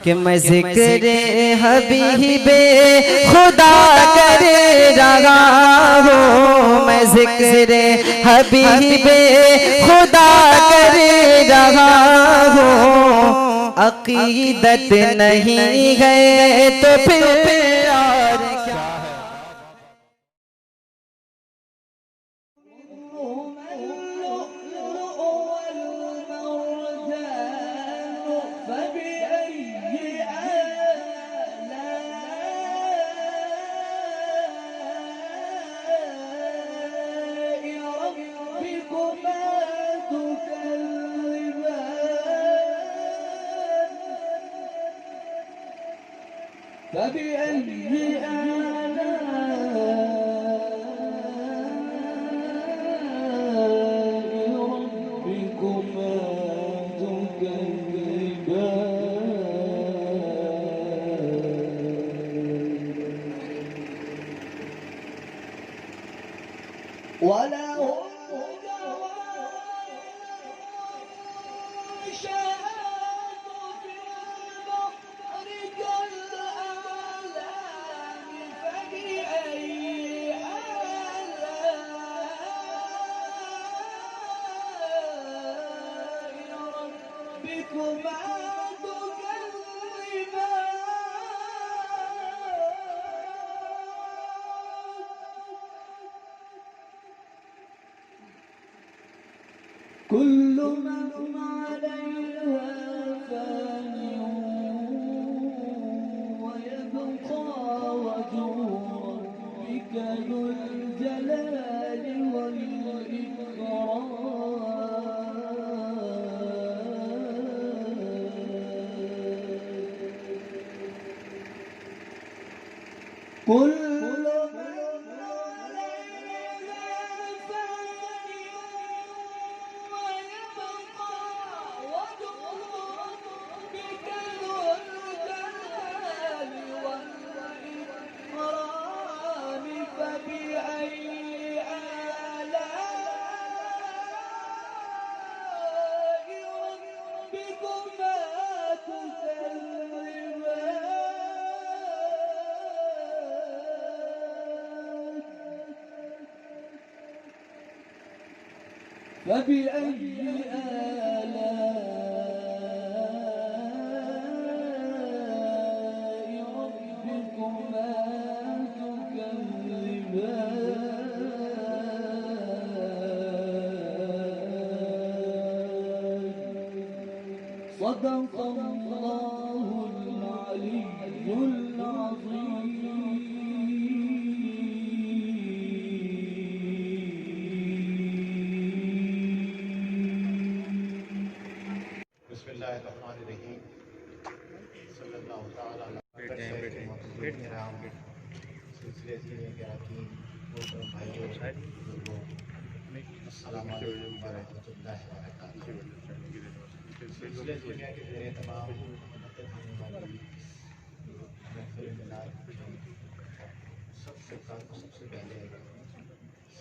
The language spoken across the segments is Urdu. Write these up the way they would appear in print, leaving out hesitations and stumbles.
کہ میں ذکر حبیب خدا کر رہا ہوں، میں ذکر حبیب خدا کر رہا ہوں، عقیدت نہیں ہے تو پھر اور کیا ہے؟ فبأي آلاء ربكما تكذبان وله شهادة في البحر كالأعلام فبأي آلاء ربكما تكذبان كل من عليها فان ويبقى وجه ربك ذو الجلال والإكرام كل فبأي آلاء ربكما تكذبان صدق الله العلي العظيم. بسم اللہ الرحمن الرحیم صلی اللہ تعالیٰ سلسلے دین کے اراکین محترم بھائیوں بزرگوں، السلام علیکم ورحمۃ اللہ وبرکاتہ۔ سلسلے دنیا کے زیر تمام منعقد ہونے والی محفل ملاد سب سے پہلے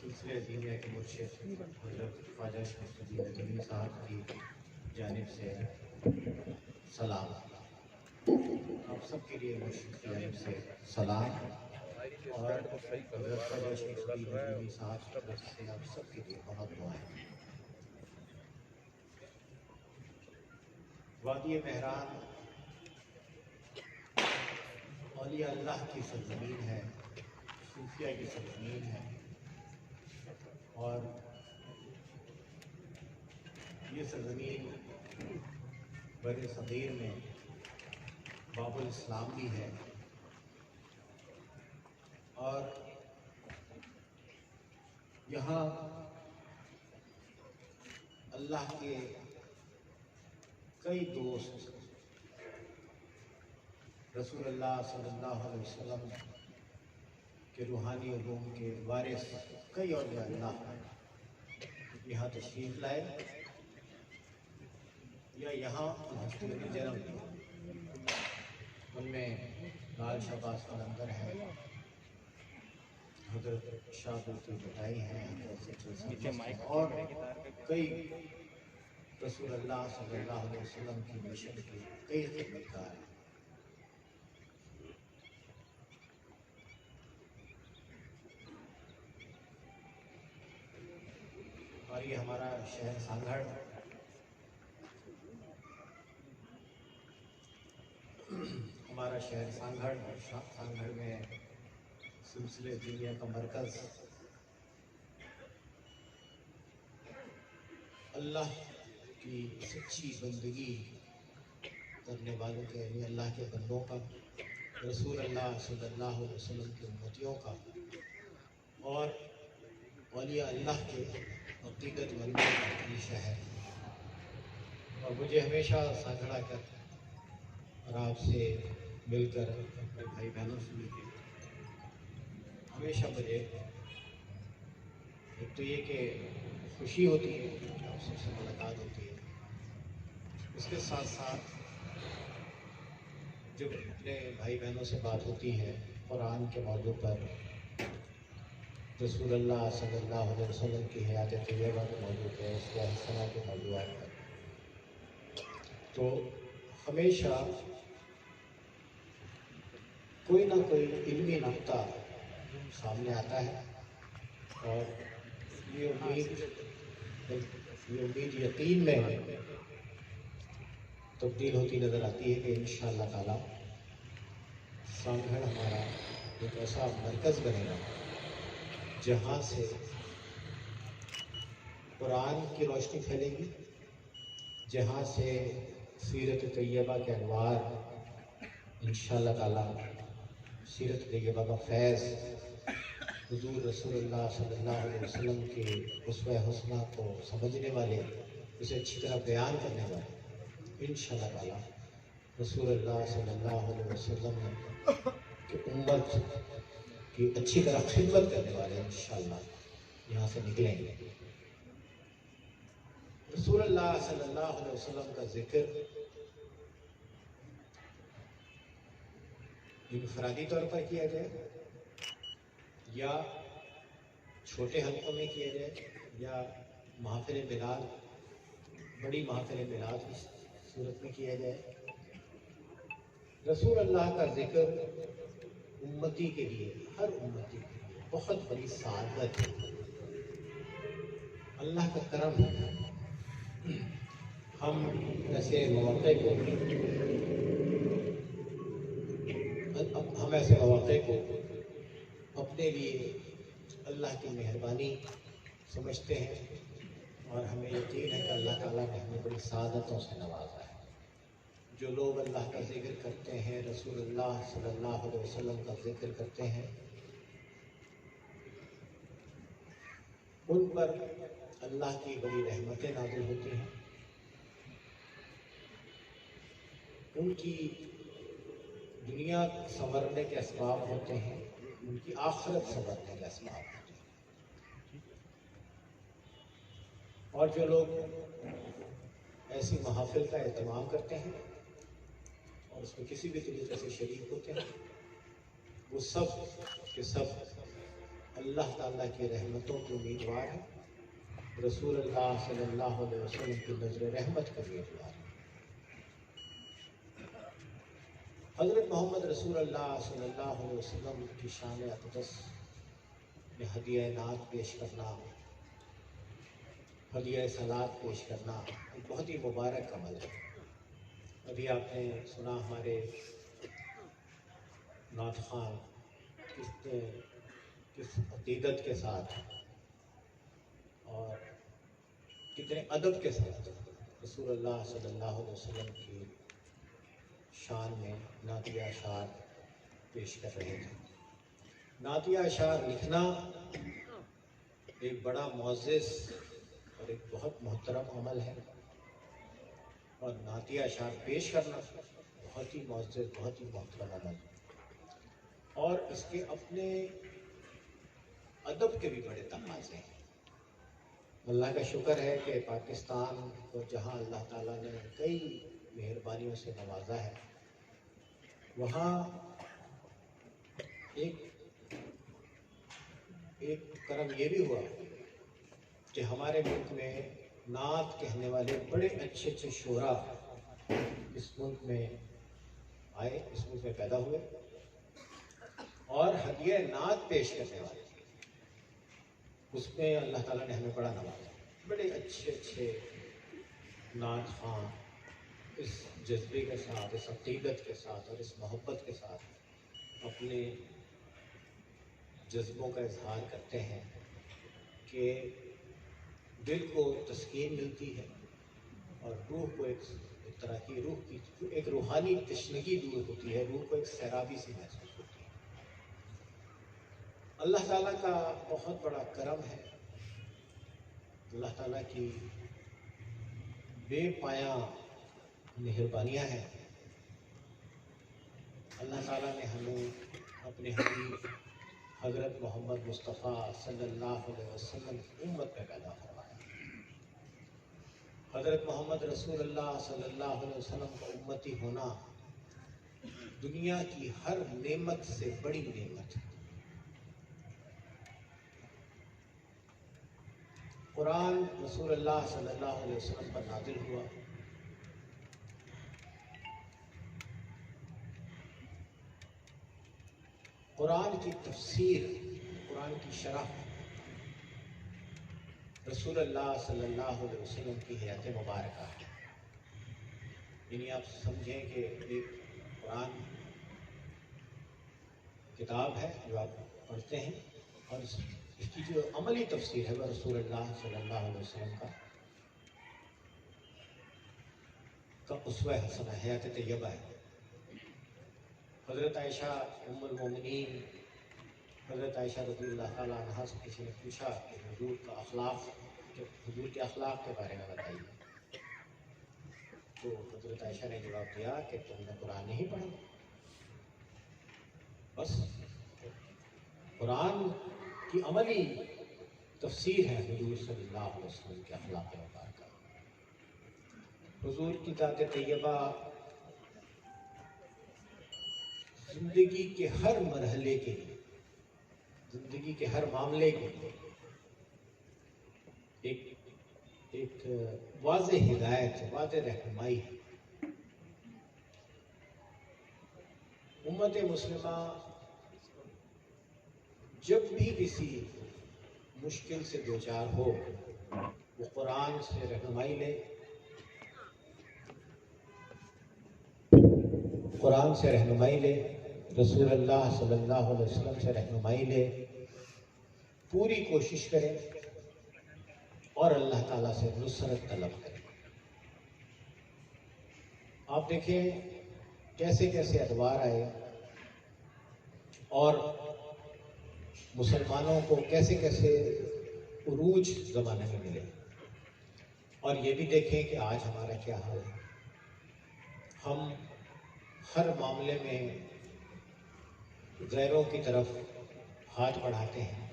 سلسلے دنیا کے مرشد حضرت خواجہ شمس الدین اجمی صاحب کی جانب سے سلام، آپ سب کے لیے مرشد کی جانب سے سلام، اور حضرت خواجہ شمس الدین اجمی صاحب کی طرف سے آپ سب کے لیے بہت دعائیں۔ وادی مہران اولیاء اللہ کی سرزمین ہے، صوفیہ کی سرزمین ہے، اور یہ سرزمین بر صغیر میں باب الاسلام بھی ہے، اور یہاں اللہ کے کئی دوست، رسول اللہ صلی اللہ علیہ وسلم کے روحانی علوم کے وارث کئی اولیاء اللہ یہاں تشریف لائے یا یہاں ہستیوں نے جنم لیا۔ ان میں لال شہباز قلندر ہے، حضرت شاہ عبدالقادر بٹائی ہیں، اور کئی رسول اللہ صلی اللہ علیہ وسلم کی مشن کے کئی خدمتگار ہیں۔ اور یہ ہمارا شہر سانگھڑ سانگھڑ میں سلسلے دینیا کا مرکز اللہ کی سچی بندگی کرنے والوں کے یعنی اللہ کے بندوں کا، رسول اللہ صلی اللہ علیہ وسلم کی امتیوں کا اور اولیاء اللہ کے عقیدت مندوں کا یہ شہر، اور مجھے ہمیشہ سانگھڑ کر اور آپ سے مل کر اپنے بھائی بہنوں سے مل کے ہمیشہ مجھے ایک تو یہ کہ خوشی ہوتی ہے کہ آپ سب سے ملاقات ہوتی ہے، اس کے ساتھ ساتھ جب اپنے بھائی بہنوں سے بات ہوتی ہے قرآن کے موضوع پر، رسول اللہ صلی اللہ علیہ وسلم کی حیات طیبہ کے موضوع پر، اس کے حسنہ کے موضوعات پر، تو ہمیشہ کوئی نہ کوئی علمی نقطہ سامنے آتا ہے، اور یہ امید یقین میں تبدیل ہوتی نظر آتی ہے کہ انشاءاللہ تعالی سانگھڑ ہمارا ایک ایسا مرکز بنے گا جہاں سے قرآن کی روشنی پھیلے گی، جہاں سے سیرت طیبہ کے انوار انشاءاللہ تعالی، سیرت طیبہ کا فیض، حضور رسول اللہ صلی اللہ علیہ وسلم کے اسوہ حسنہ کو سمجھنے والے، اسے اچھی طرح بیان کرنے والے، انشاءاللہ تعالی رسول اللہ صلی اللہ علیہ وسلم کی امت کی اچھی طرح خدمت کرنے والے انشاءاللہ یہاں سے نکلیں گے۔ رسول اللہ صلی اللہ علیہ وسلم کا ذکر انفرادی طور پر کیا جائے یا چھوٹے حلقوں میں کیا جائے یا محافل میلاد، بڑی محافل میلاد کی صورت میں کیا جائے، رسول اللہ کا ذکر امتی کے لیے، ہر امتی کے لیے بہت بڑی سعادت ہے، اللہ کا کرم ہے۔ ہم ایسے مواقع کو اپنے لیے اللہ کی مہربانی سمجھتے ہیں، اور ہمیں یقین ہے کہ اللہ تعالیٰ نے ہمیں بڑی سعادتوں سے نوازا ہے۔ جو لوگ اللہ کا ذکر کرتے ہیں، رسول اللہ صلی اللہ علیہ وسلم کا ذکر کرتے ہیں، ان پر اللہ کی بڑی رحمتیں نازل ہوتی ہیں، ان کی دنیا سنورنے کے اسباب ہوتے ہیں، ان کی آخرت سنورنے کے اسباب ہوتے ہیں۔ اور جو لوگ ایسی محافل کا اہتمام کرتے ہیں اور اس میں کسی بھی طریقے سے شریک ہوتے ہیں، وہ سب کے سب اللہ تعالیٰ کی رحمتوں کے امیدوار ہیں، رسول اللہ صلی اللہ علیہ وسلم کی نظر رحمت کا امیدوار ہیں۔ حضرت محمد رسول اللہ صلی اللہ علیہ وسلم کی شان اقدس میں ہدیہ نعت پیش کرنا، ہدیہ صلات پیش کرنا ایک بہت ہی مبارک عمل ہے۔ ابھی آپ نے سنا ہمارے نعت خواں کس عقیدت کے ساتھ اور کتنے ادب کے ساتھ رسول اللہ صلی اللہ علیہ وسلم کی شان میں نعتیہ اشعار پیش کر رہے تھے۔ نعتیہ اشعار لکھنا ایک بڑا معزز اور ایک بہت محترم عمل ہے، اور نعتیہ اشعار پیش کرنا بہت ہی معزز، بہت ہی محترم عمل ہے، اور اس کے اپنے ادب کے بھی بڑے تقاضے ہیں۔ اللہ کا شکر ہے کہ پاکستان کو جہاں اللہ تعالیٰ نے کئی مہربانیوں سے نوازا ہے، وہاں ایک کرم یہ بھی ہوا کہ ہمارے ملک میں نعت کہنے والے بڑے اچھے اچھے شعراء اس ملک میں آئے، اس ملک میں پیدا ہوئے، اور ہدیہ نعت پیش کرنے والے، اس میں اللہ تعالیٰ نے ہمیں بڑا نوازا۔ بڑے اچھے نعت خواں اس جذبے کے ساتھ، اس عقیدت کے ساتھ اور اس محبت کے ساتھ اپنے جذبوں کا اظہار کرتے ہیں کہ دل کو تسکین ملتی ہے اور روح کو ایک طرح کی ایک روحانی تشنگی دور ہوتی ہے، روح کو ایک سیرابی سی محسوس ہوتی ہے۔ اللہ تعالیٰ کا بہت بڑا کرم ہے، اللہ تعالیٰ کی بے پایاں مہربانیاں ہیں۔ اللہ تعالیٰ نے ہمیں اپنے حبیب حضرت محمد مصطفیٰ صلی اللہ علیہ وسلم کی امت میں پیدا فرمایا۔ حضرت محمد رسول اللہ صلی اللہ علیہ وسلم کا امتی ہونا دنیا کی ہر نعمت سے بڑی نعمت ہے۔ قرآن رسول اللہ صلی اللہ علیہ وسلم پر نازل ہوا، قرآن کی تفسیر، قرآن کی شرح رسول اللہ صلی اللہ علیہ وسلم کی حیات مبارکہ ہے۔ یعنی آپ سمجھیں کہ ایک قرآن کتاب ہے جو آپ پڑھتے ہیں، اور اس کی جو عملی تفسیر ہے وہ رسول اللہ صلی اللہ علیہ وسلم کا اسوہ حسنہ، حیات طیبہ ہے۔ حضرت عائشہ ام المومنین، حضرت عائشہ رضی اللہ تعالیٰ عنہا سے کسی نے پوچھا کہ حضور کے اخلاق کے بارے میں بتائیے، تو حضرت عائشہ نے جواب دیا کہ تم نے قرآن نہیں پڑھا، بس قرآن کی عملی تفسیر ہے حضور صلی اللہ علیہ وسلم کے اخلاق مبارکہ۔ حضور کی ذات طیبہ زندگی کے ہر مرحلے کے لیے، زندگی کے ہر معاملے کے لیے ایک واضح ہدایت، واضح رہنمائی ہے۔ امت مسلمہ جب بھی کسی مشکل سے دوچار ہو، وہ قرآن سے رہنمائی لے، قرآن سے رہنمائی لے، رسول اللہ صلی اللہ علیہ وسلم سے رہنمائی لے، پوری کوشش کرے اور اللہ تعالیٰ سے نصرت طلب کرے۔ آپ دیکھیں کیسے کیسے ادوار آئے اور مسلمانوں کو کیسے کیسے عروج زمانے میں ملے، اور یہ بھی دیکھیں کہ آج ہمارا کیا حال ہے۔ ہم ہر معاملے میں غیروں کی طرف ہاتھ بڑھاتے ہیں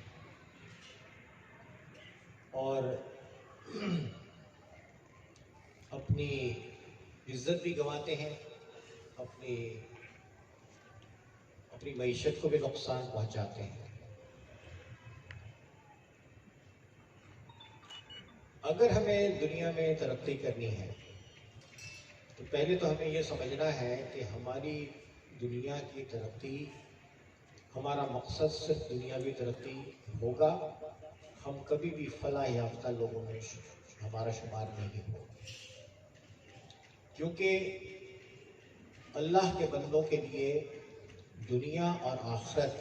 اور اپنی عزت بھی گنواتے ہیں، اپنی معیشت کو بھی نقصان پہنچاتے ہیں۔ اگر ہمیں دنیا میں ترقی کرنی ہے تو پہلے تو ہمیں یہ سمجھنا ہے کہ ہماری دنیا کی ترقی، ہمارا مقصد صرف دنیاوی ترقی ہوگا، ہم کبھی بھی فلاح یافتہ لوگوں میں ہمارا شمار نہیں ہوگا، کیونکہ اللہ کے بندوں کے لیے دنیا اور آخرت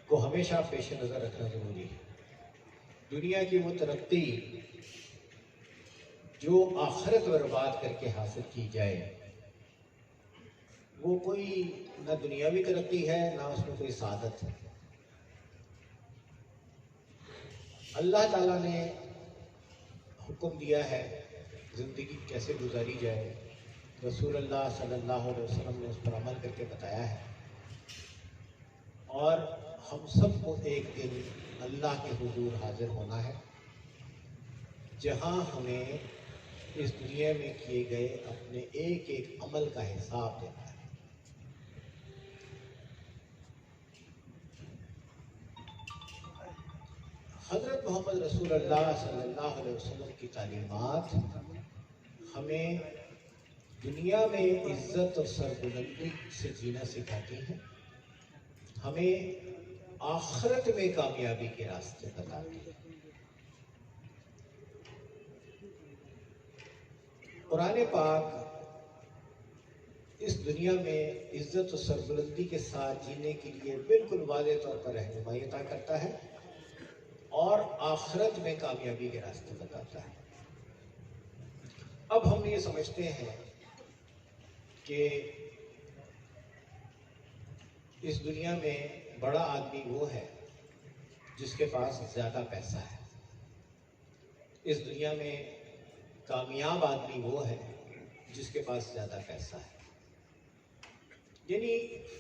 کو ہمیشہ پیش نظر رکھنا ضروری ہے۔ دنیا کی وہ ترقی جو آخرت برباد کر کے حاصل کی جائے، وہ کوئی نہ دنیاوی ترقی ہے، نہ اس میں کوئی سعادت ہے۔ اللہ تعالیٰ نے حکم دیا ہے زندگی کیسے گزاری جائے، رسول اللہ صلی اللہ علیہ وسلم نے اس پر عمل کر کے بتایا ہے، اور ہم سب کو ایک دن اللہ کے حضور حاضر ہونا ہے، جہاں ہمیں اس دنیا میں کیے گئے اپنے ایک ایک عمل کا حساب دینا ہے۔ حضرت محمد رسول اللہ صلی اللہ علیہ وسلم کی تعلیمات ہمیں دنیا میں عزت اور سربلندی سے جینا سکھاتی ہیں، ہمیں آخرت میں کامیابی کے راستے بتاتی ہے۔ قرآن پاک اس دنیا میں عزت و سربلندی کے ساتھ جینے کے لیے بالکل واضح طور پر رہنمائی عطا کرتا ہے اور آخرت میں کامیابی کے راستے بتاتا ہے۔ اب ہم یہ سمجھتے ہیں کہ اس دنیا میں بڑا آدمی وہ ہے جس کے پاس زیادہ پیسہ ہے، اس دنیا میں کامیاب آدمی وہ ہے جس کے پاس زیادہ پیسہ ہے۔ یعنی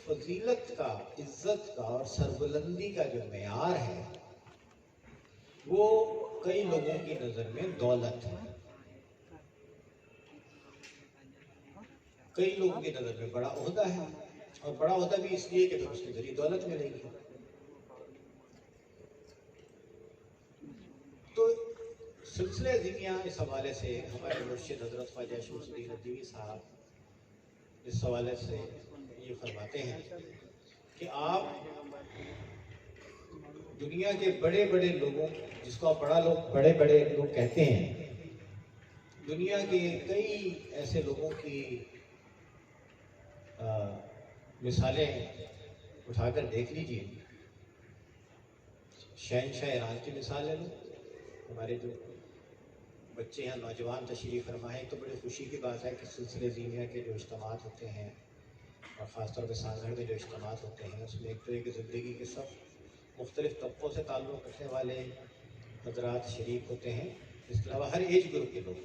فضیلت کا، عزت کا اور سربلندی کا جو معیار ہے وہ کئی لوگوں کی نظر میں دولت ہے، کئی لوگوں کی نظر میں بڑا عہدہ ہے، اور بڑا عہدہ بھی اس لیے کہ پھر اس کے ذریعے دولت ملے گی۔ تو سلسلہ زمیاں اس حوالے سے ہمارے مرشد حضرت خواجہ شمس الدین ندوی صاحب اس حوالے سے یہ فرماتے ہیں کہ آپ دنیا کے بڑے بڑے لوگوں، جس کو آپ بڑے بڑے لوگ کہتے ہیں، دنیا کے کئی ایسے لوگوں کی مثالیں اٹھا کر دیکھ لیجئے۔ شہنشاہ ایران کی مثال ہے، ہمارے جو بچے ہیں، نوجوان تشریف فرمائے، تو بڑی خوشی کی بات ہے کہ سلسلے زیمیہ کے جو اجتماعات ہوتے ہیں اور خاص طور پہ سانگھڑ میں جو اجتماعات ہوتے ہیں اس میں ایک طرح کی زندگی کے سب مختلف طبقوں سے تعلق رکھنے والے حضرات شریک ہوتے ہیں، اس کے علاوہ ہر ایج گروپ کے لوگ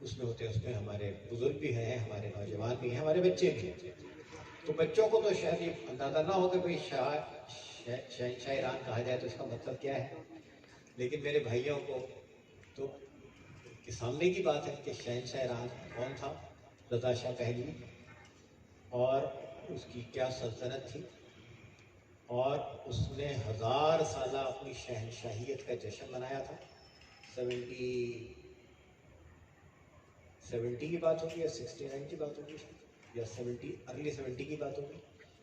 اس میں ہوتے ہیں۔ اس میں ہمارے بزرگ بھی ہیں، ہمارے نوجوان بھی ہیں، ہمارے بچے بھی ہیں۔ تو بچوں کو تو شاید یہ اندازہ نہ ہو کہ بھئی شہنشاہ ایران کہا جائے تو اس کا مطلب کیا ہے، لیکن میرے بھائیوں کو تو کے سامنے کی بات ہے کہ شہنشاہ ایران کون تھا، رضا شاہ پہلوی، اور اس کی کیا سلطنت تھی، اور اس نے 1000 سالہ اپنی شہنشاہیت کا جشن منایا تھا۔ 70 کی بات ہوگی یا 69 کی بات ہوگی یا ارلی 70 کی بات ہوگی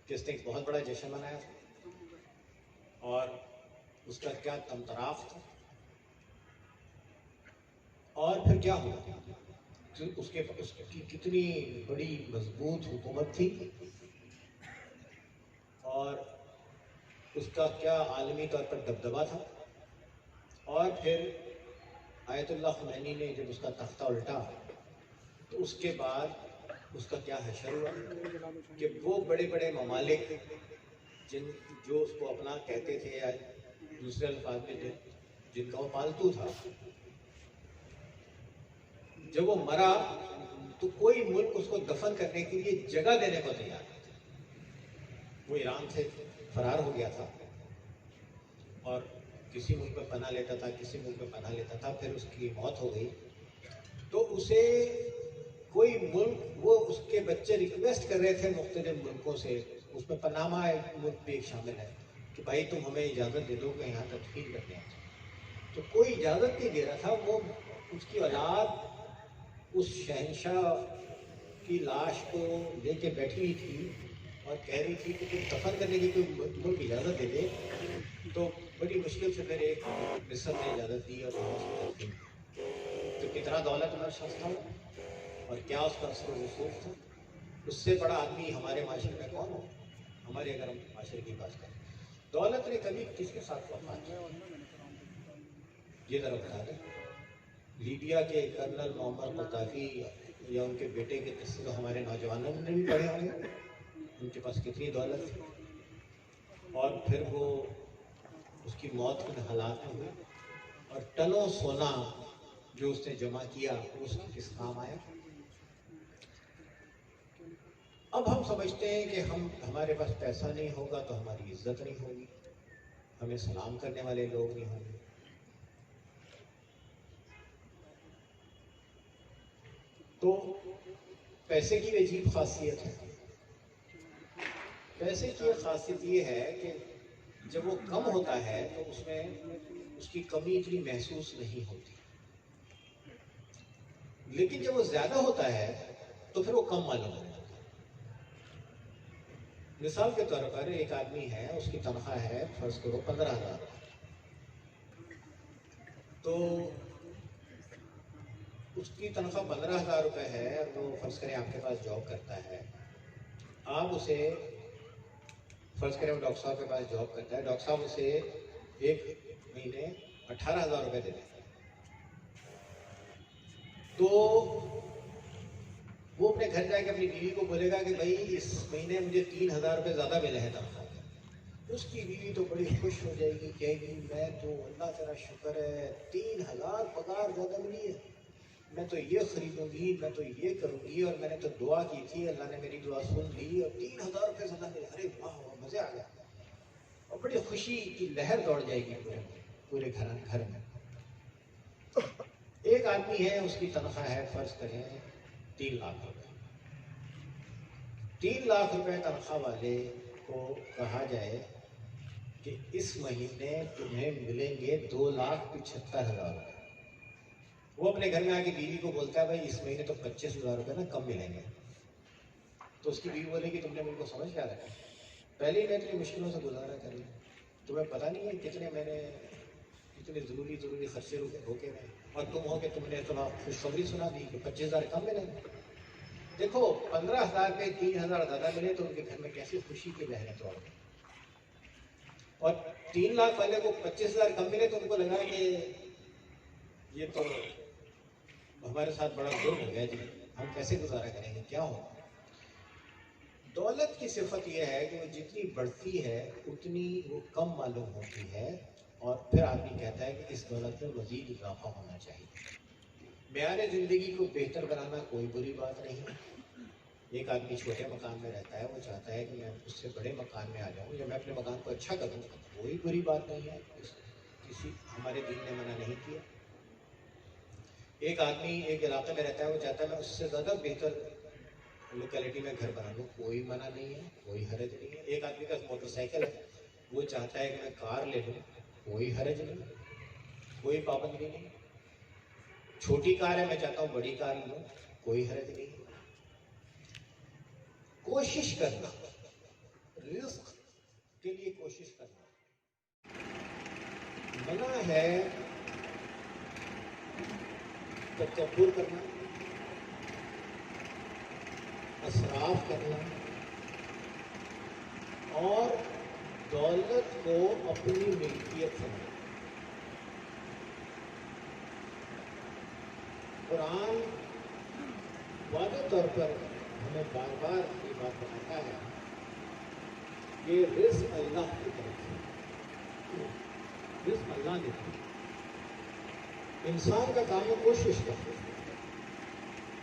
کہ اس نے ایک بہت بڑا جشن منایا تھا، اور اس کا کیا طمطراف تھا، اور پھر کیا ہوا، اس کی کتنی بڑی مضبوط حکومت تھی، اور اس کا کیا عالمی طور پر دبدبا تھا، اور پھر آیت اللہ خمینی نے جب اس کا تختہ الٹا تو اس کے بعد اس کا کیا حشر ہوا کہ وہ بڑے بڑے ممالک جو اس کو اپنا کہتے تھے یا دوسرے الفاظ میں جن کا وہ پالتو تھا، جب وہ مرا تو کوئی ملک اس کو دفن کرنے کے لیے جگہ دینے کو تیار نہیں تھا۔ وہ ایران سے فرار ہو گیا تھا اور کسی ملک میں پناہ لیتا تھا، کسی ملک میں پناہ لیتا تھا، پھر اس کی موت ہو گئی تو اسے کوئی ملک، وہ اس کے بچے ریکویسٹ کر رہے تھے مختلف ملکوں سے، اس میں پاناما ایک ملک بھی ایک شامل ہے کہ بھائی تم ہمیں اجازت دے دو کہ یہاں تدفین کرنے ہیں، تو کوئی اجازت نہیں دے رہا تھا۔ وہ اس کی اولاد اس شہنشاہ کی لاش کو لے کے بیٹھی ہوئی تھی اور کہہ رہی تھی کہ تم دفن کرنے کی کوئی ملک اجازت دے دے، تو بڑی مشکل سے پھر ایک مصر نے اجازت دی اور وہاں سے تو کتنا دولت میں شخص تھا اور کیا اس کا اثر و رسوخ تھا۔ اس سے بڑا آدمی ہمارے معاشرے میں کون ہو، ہمارے اگر ہم معاشرے کی بات کریں، دولت نے کبھی کس کے ساتھ وفا کیا، یہ ذرا بتا دیں۔ لیبیا کے کرنل معمر قذافی یا ان کے بیٹے کے قصے تو ہمارے نوجوانوں نے بھی پڑھے ہوں گے، ان کے پاس کتنی دولت تھی، اور پھر وہ اس کی موت کے حالات میں ہوئی، اور ٹنوں سونا جو اس نے جمع کیا اس کی کس کام آیا۔ اب ہم سمجھتے ہیں کہ ہمارے پاس پیسہ نہیں ہوگا تو ہماری عزت نہیں ہوگی، ہمیں سلام کرنے والے لوگ نہیں ہوں گے۔ تو پیسے کی عجیب خاصیت ہے، پیسے کی خاصیت یہ ہے کہ جب وہ کم ہوتا ہے تو اس میں اس کی کمی اتنی محسوس نہیں ہوتی، لیکن جب وہ زیادہ ہوتا ہے تو پھر وہ کم معلوم ہوتا ہے۔ مثال کے طور پر ایک آدمی ہے، اس کی تنخواہ ہے فرض کرو 15,000، تو اس کی تنخواہ 15,000 روپے ہے اور وہ فرض کریں آپ کے پاس جاب کرتا ہے. آپ اسے فرض کریں وہ ڈاکٹر صاحب کے پاس جاب کرتا ہے، ڈاکٹر صاحب اسے ایک مہینے 18,000 روپے دے دیتے ہیں. تو وہ اپنے گھر جا کے اپنی بیوی کو بولے گا کہ بھائی اس مہینے مجھے 3,000 روپے زیادہ ملے ہیں تنخواہ. اس کی بیوی تو بڑی خوش ہو جائے گی، کہے گی میں تو اللہ تیرا شکر ہے 3,000 پگار زیادہ ملی ہے، میں تو یہ خریدوں گی، میں تو یہ کروں گی، اور میں نے تو دعا کی تھی، اللہ نے میری دعا سن لی اور 3,000 روپے زیادہ ملے. ارے واہ واہ، مزے آ گیا، اور بڑی خوشی کی لہر دوڑ جائے گی پورے گھر میں. ایک آدمی ہے، اس کی تنخواہ ہے فرض کریں 3 لاکھ روپے. 3 لاکھ روپے تنخواہ والے کو کہا جائے کہ اس مہینے تمہیں ملیں گے 2,75,000 روپے. وہ اپنے گھر میں آ کے بیوی کو بولتا ہے بھائی اس مہینے تو 25,000 روپے نا کم ملیں گے. تو اس کی بیوی بولے گی تم نے مجھ کو سمجھ کیا رکھا، پہلے ہی میں اتنی مشکلوں سے گزارا کر رہی ہوں، تمہیں پتہ نہیں ہے کتنے میں نے کتنے ضروری خرچے روکے میں، اور تم ہو کہ تم نے تھوڑا خوشخبری سنا دی کہ 25,000 کم ملیں گے. دیکھو 15,000 پہ 3,000 زیادہ ملے تو ان کے گھر میں کیسی خوشی کی لہریں توڑ گئی. اور 3 لاکھ والے کو 25,000 کم ملے تو ان کو لگا کہ یہ تو ہمارے ساتھ بڑا ظلم ہو گیا جی، ہم کیسے گزارا کریں گے، کیا ہوگا. دولت کی صفت یہ ہے کہ وہ جتنی بڑھتی ہے اتنی وہ کم معلوم ہوتی ہے، اور پھر آدمی کہتا ہے کہ اس دولت میں مزید اضافہ ہونا چاہیے. معیار زندگی کو بہتر بنانا کوئی بری بات نہیں ہے. ایک آدمی چھوٹے مکان میں رہتا ہے، وہ چاہتا ہے کہ میں اس سے بڑے مکان میں آ جاؤں یا میں اپنے مکان کو اچھا کروں، کوئی بری بات نہیں ہے، کسی ہمارے دین نے منع نہیں کیا. ایک آدمی ایک علاقے میں رہتا ہے، وہ چاہتا ہے میں اس سے زیادہ بہتر لوکیلٹی میں گھر بنا لوں، کوئی منع نہیں ہے، کوئی حرج نہیں ہے. ایک آدمی کا موٹر سائیکل ہے، وہ چاہتا ہے کہ میں کار لے لوں، کوئی حرج نہیں، کوئی پابندی نہیں. چھوٹی کار ہے، میں چاہتا ہوں بڑی کار لوں، کوئی حرج نہیں. کوشش کرنا، رزق کے لیے کوشش کرنا. منع ہے تکبر کرنا، اسراف کرنا، اور دولت کو اپنی ملکیت سمجھنا. قرآن واضح طور پر ہمیں بار بار یہ بات بتاتا ہے کہ رزق اللہ کی طرف سے، رزق اللہ دیتا ہے. انسان کا کام ہے کوشش کرنا.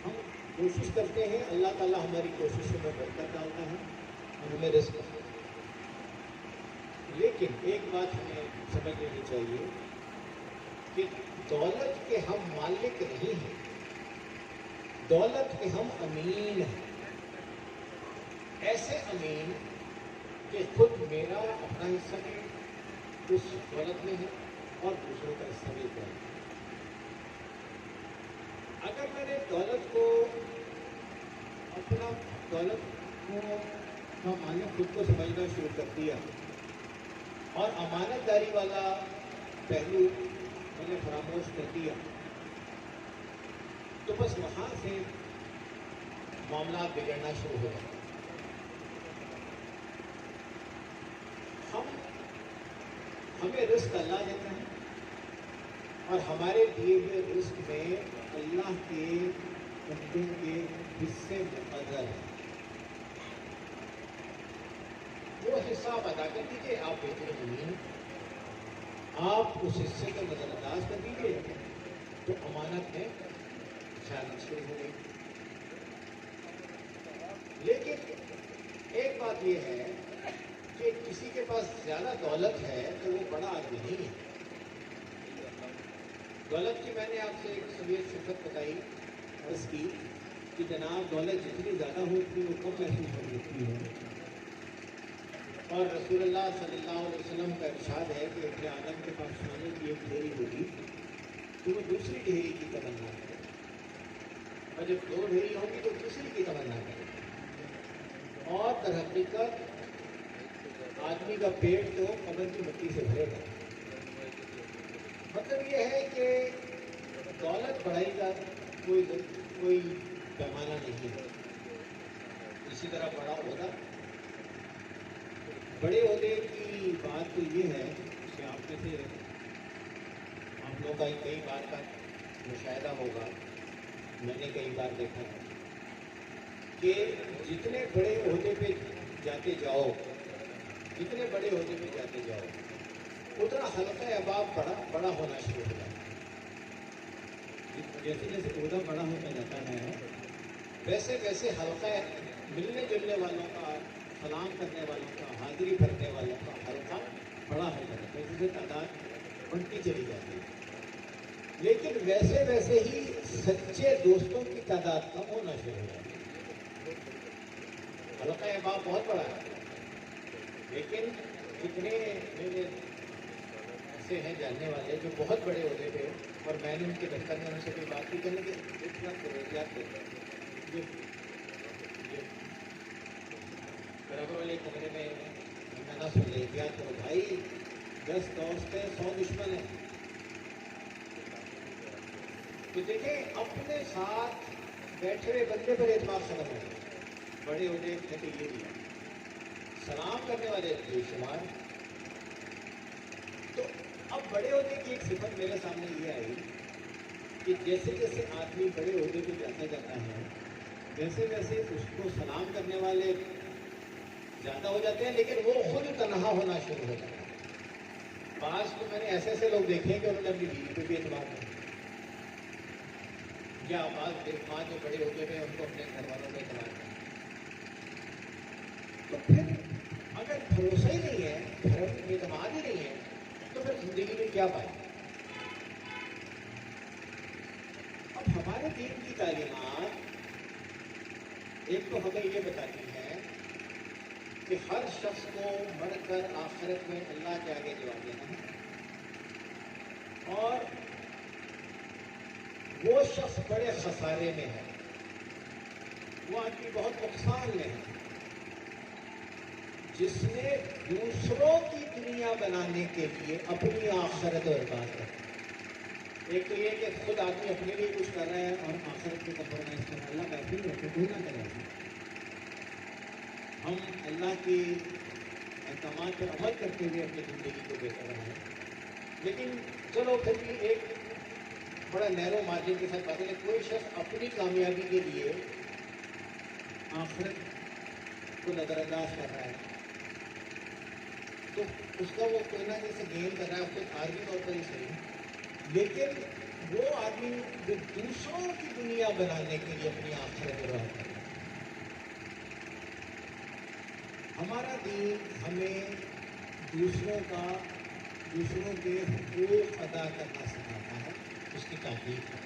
ہم کوشش کرتے ہیں، اللہ تعالیٰ ہماری کوششوں میں برکت ڈالتا ہے اور ہمیں رزق دیتا ہے. لیکن ایک بات ہمیں سمجھ لینی چاہیے کہ دولت کے ہم مالک نہیں ہیں، دولت کے ہم امین ہیں. ایسے امین کہ خود میرا اپنا حصہ نہیں اس دولت میں ہے اور دوسروں کا حصہ بھی ہے. اگر میں نے دولت کو اپنا دولت کو مالک خود کو سمجھنا شروع کر دیا اور امانت داری والا پہلو میں نے فراموش کر دیا، تو بس وہاں سے معاملات بگڑنا شروع ہو جاتے. ہمیں رزق اللہ دیتا ہے اور ہمارے دیے ہوئے رزق میں اللہ کے بندوں کے حصے مقرر ہیں. وہ حصہ آپ ادا کر دیجیے، آپ بہتر امین ہیں. آپ اس حصے کو نظر انداز کر دیجیے تو امانت میں خیانت شروع ہو گئی. لیکن ایک بات یہ ہے کہ کسی کے پاس زیادہ دولت ہے تو وہ بڑا آدمی نہیں ہے. دولت کی میں نے آپ سے ایک صبح صفت بتائی اس کی کہ جناب دولت جتنی زیادہ ہوتی ہے وہ کم محسوس ہوتی ہے. اور رسول اللہ صلی اللہ علیہ وسلم کا ارشاد ہے کہ ابن آدم کے پاس سونے کی ایک ڈھیری ہوگی تو وہ دوسری ڈھیری کی تمنا کرے، اور جب 2 ڈھیری ہوگی تو تیسری کی تمنا کرے. اور در حقیقت آدمی کا پیٹ تو قبر کی مٹی سے بھرے گا. مطلب یہ ہے کہ دولت بڑھائی کا کوئی پیمانہ نہیں ہے. اسی طرح بڑا عہدہ، بڑے عہدے کی بات تو یہ ہے کہ آپ میں سے آپ لوگوں کا کئی بار کا مشاہدہ ہوگا، میں نے کئی بار دیکھا ہے کہ جتنے بڑے عہدے پہ جاتے جاؤ، جتنے بڑے عہدے پہ جاتے جاؤ، اتنا حلقہ احباب بڑا ہونا شروع ہو جاتا ہے. جیسے جیسے عہدہ بڑا ہوتا جاتا ہے ویسے ویسے حلقہ ملنے جلنے والوں کا، سلام کرنے والوں کا، حاضری بھرنے والوں کا حلقہ بڑا ہوتا جاتا ہے، جسے تعداد بڑھتی چلی جاتی ہے. لیکن ویسے ویسے ہی سچے دوستوں کی تعداد کم ہونا شروع ہو جاتی ہے. حلقہ احباب بہت بڑا ہے، لیکن کتنے میرے ایسے ہیں جاننے والے جو بہت بڑے عہدے پہ، اور میں نے ان کے دفتر میں ان سے کوئی بات کی کرنے کے احتیاط کرتے برابر والے کمرے میں نہ سن لے، احتیاط کرو بھائی، 10 دوست ہیں 100 دشمن ہیں. تو دیکھیں اپنے ساتھ بیٹھے ہوئے بندے پر اعتماد ختم ہو گیا. بڑے عہدے نے تو یہ دیا، سلام کرنے والے بے شمار. تو اب بڑے عہدے کی ایک صفت میرے سامنے یہ آئی کہ جیسے جیسے آدمی بڑے عہدے پہ جاتا جاتا ہے ویسے ویسے اس کو سلام کرنے والے زیادہ ہو جاتے ہیں، لیکن وہ خود تنہا ہونا شروع ہو جاتا ہے. بعض تو میں نے ایسے ایسے لوگ دیکھے کہ انہوں نے اپنی بیوی پہ بھی اعتماد کیا، یا بعض ماں جو بڑے عہدے پہ ان کو اپنے گھر والوں پہ اعتماد کیا. تو پھر اگر بھروسہ ہی نہیں ہے، گھر اعتماد ہی نہیں ہے، تو پھر زندگی میں کیا پائے؟ اب ہمارے دین کی تعلیمات ایک تو ہمیں یہ بتاتی ہے کہ ہر شخص کو مر کر آخرت میں اللہ کے آگے جواب دینا ہے، اور وہ شخص بڑے خسارے میں ہے، وہ آدمی بہت نقصان میں ہے جس نے دوسروں کی دنیا بنانے کے لیے اپنی آخرت برباد کر. ایک تو یہ کہ خود آدمی اپنے لیے کچھ کر رہا ہے اور آخرت کے کمپرومائز کر رہا ہے. اللہ کافی ہے، کوئی نہ کرے. ہم اللہ کے احکامات پر عمل کرتے ہوئے اپنی زندگی کو بہتر بنائیں. لیکن چلو پھر بھی ایک بڑا نیرو مارجن کے ساتھ باتیں، کوئی شخص اپنی کامیابی کے لیے آخرت کو نظر انداز کر رہا ہے تو اس کا وہ کوئی نہ جیسے گین کر رہا ہے، کوئی عارضی طور پر ہی صحیح، لیکن وہ آدمی جو دوسروں کی دنیا بنانے کے لیے اپنی آخرت برباد کر رہا ہے. ہمارا دین ہمیں دوسروں کے حقوق ادا کرنا سکھاتا ہے، اس کی تاکید ہے.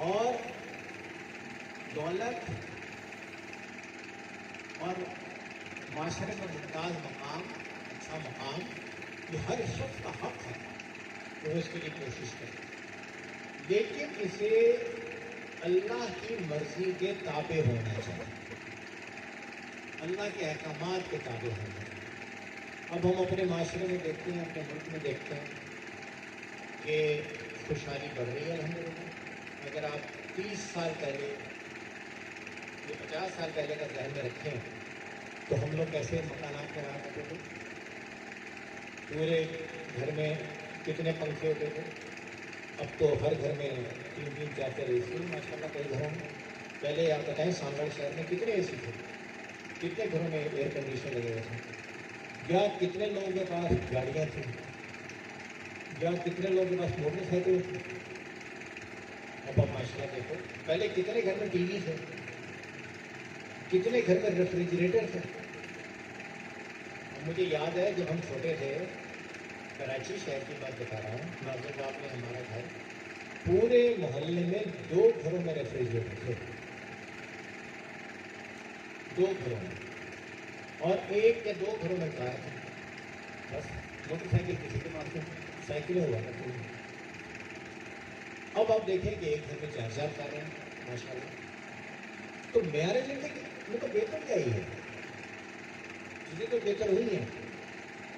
اور دولت اور معاشرے کا ممتاز مقام، اچھا مقام، یہ ہر شخص کا حق ہے کہ وہ اس کے لیے کوشش کرے، لیکن اسے اللہ کی مرضی کے تابع ہونا چاہیے، اللہ کے احکامات کے تابع ہونا چاہیے. اب ہم اپنے معاشرے میں دیکھتے ہیں، اپنے ملک میں دیکھتے ہیں کہ خوشحالی بڑھ رہی ہے الحمدللہ. اگر آپ 30 سال پہلے یا 50 سال پہلے کا ذہن میں رکھیں تو ہم لوگ کیسے مکانات میں رہا کرتے تھے، پورے گھر میں کتنے پنکھے ہوتے تھے. اب تو ہر گھر میں 3 4 اے سی ماشاء اللہ کئی گھروں میں. پہلے آپ بتائیں سانگڑ شہر میں کتنے اے سی تھے، کتنے گھروں میں ایئر کنڈیشن لگے ہوئے تھے، یا کتنے لوگوں کے پاس گاڑیاں تھیں، یا کتنے لوگوں کے پاس موٹر سائیکل تھے. اب آپ ماشاء اللہ دیکھو، پہلے کتنے گھر میں ٹی وی تھے، کتنے گھر میں ریفریجریٹر تھے. مجھے یاد ہے جب ہم چھوٹے تھے، کراچی شہر کی بات بتا رہا ہوں، ناظر باغ میں ہمارا گھر، پورے محلے میں 2 گھروں میں ریفریجریٹر تھے، 2 گھروں میں، اور 1 یا 2 گھروں میں کار تھے. بس موٹر سائیکل کسی کے پاس سائیکلیں ہوا کرتی ہیں. اب آپ دیکھیں کہ ایک گھر میں 4 کاریں ہیں ماشاء اللہ. تو معیار زندگی میں تو بہتر کیا ہی ہے. چیزیں تو بہتر ہوئی ہیں،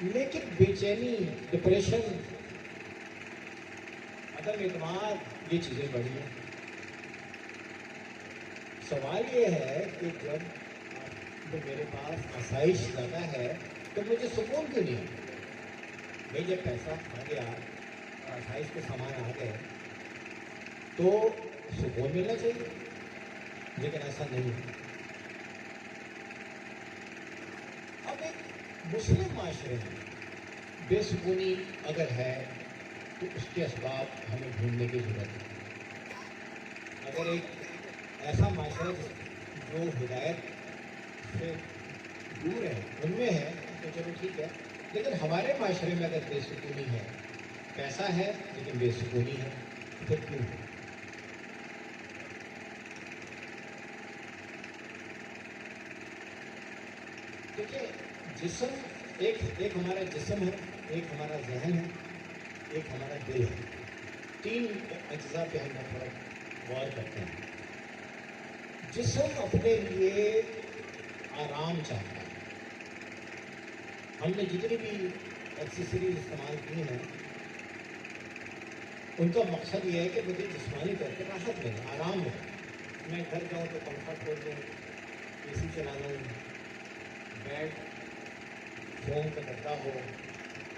لیکن بے چینی، ڈپریشن، عدم اعتماد، یہ چیزیں بڑھی ہیں۔ سوال یہ ہے کہ جب میرے پاس آسائش زیادہ ہے تو مجھے سکون کیوں نہیں ہے؟ بھائی جب پیسہ آ گیا اور آسائش کے سامان آ گئے تو سکون ملنا چاہیے، لیکن ایسا نہیں ہے۔ اب ایک مسلم معاشرے میں بے سکونی اگر ہے تو اس کے اسباب ہمیں ڈھونڈنے کی ضرورت ہے۔ اگر ایک ایسا معاشرہ جو ہدایت سے دور ہے، ان میں ہے تو چلو ٹھیک ہے، لیکن ہمارے معاشرے میں اگر بے سکونی ہے، پیسہ ہے لیکن بے سکونی ہے، پھر کیوں ہے؟ دیکھیے، جسم ایک ہمارا جسم ہے، ایک ہمارا ذہن ہے، ایک ہمارا دل ہے۔ تین اجزاء پہ ہم تھوڑا غور کرتے ہیں۔ جسم اپنے لیے آرام چاہتا ہے۔ ہم نے جتنی بھی ایکسیسریز استعمال کی ہیں ان کا مقصد یہ ہے کہ مجھے جسمانی طور پر راحت ملے، آرام ملے۔ میں گھر جاؤں تو پنکھا کھول دوں، اے سی چلا لوں، بیڈ فوم کا گدا ہو،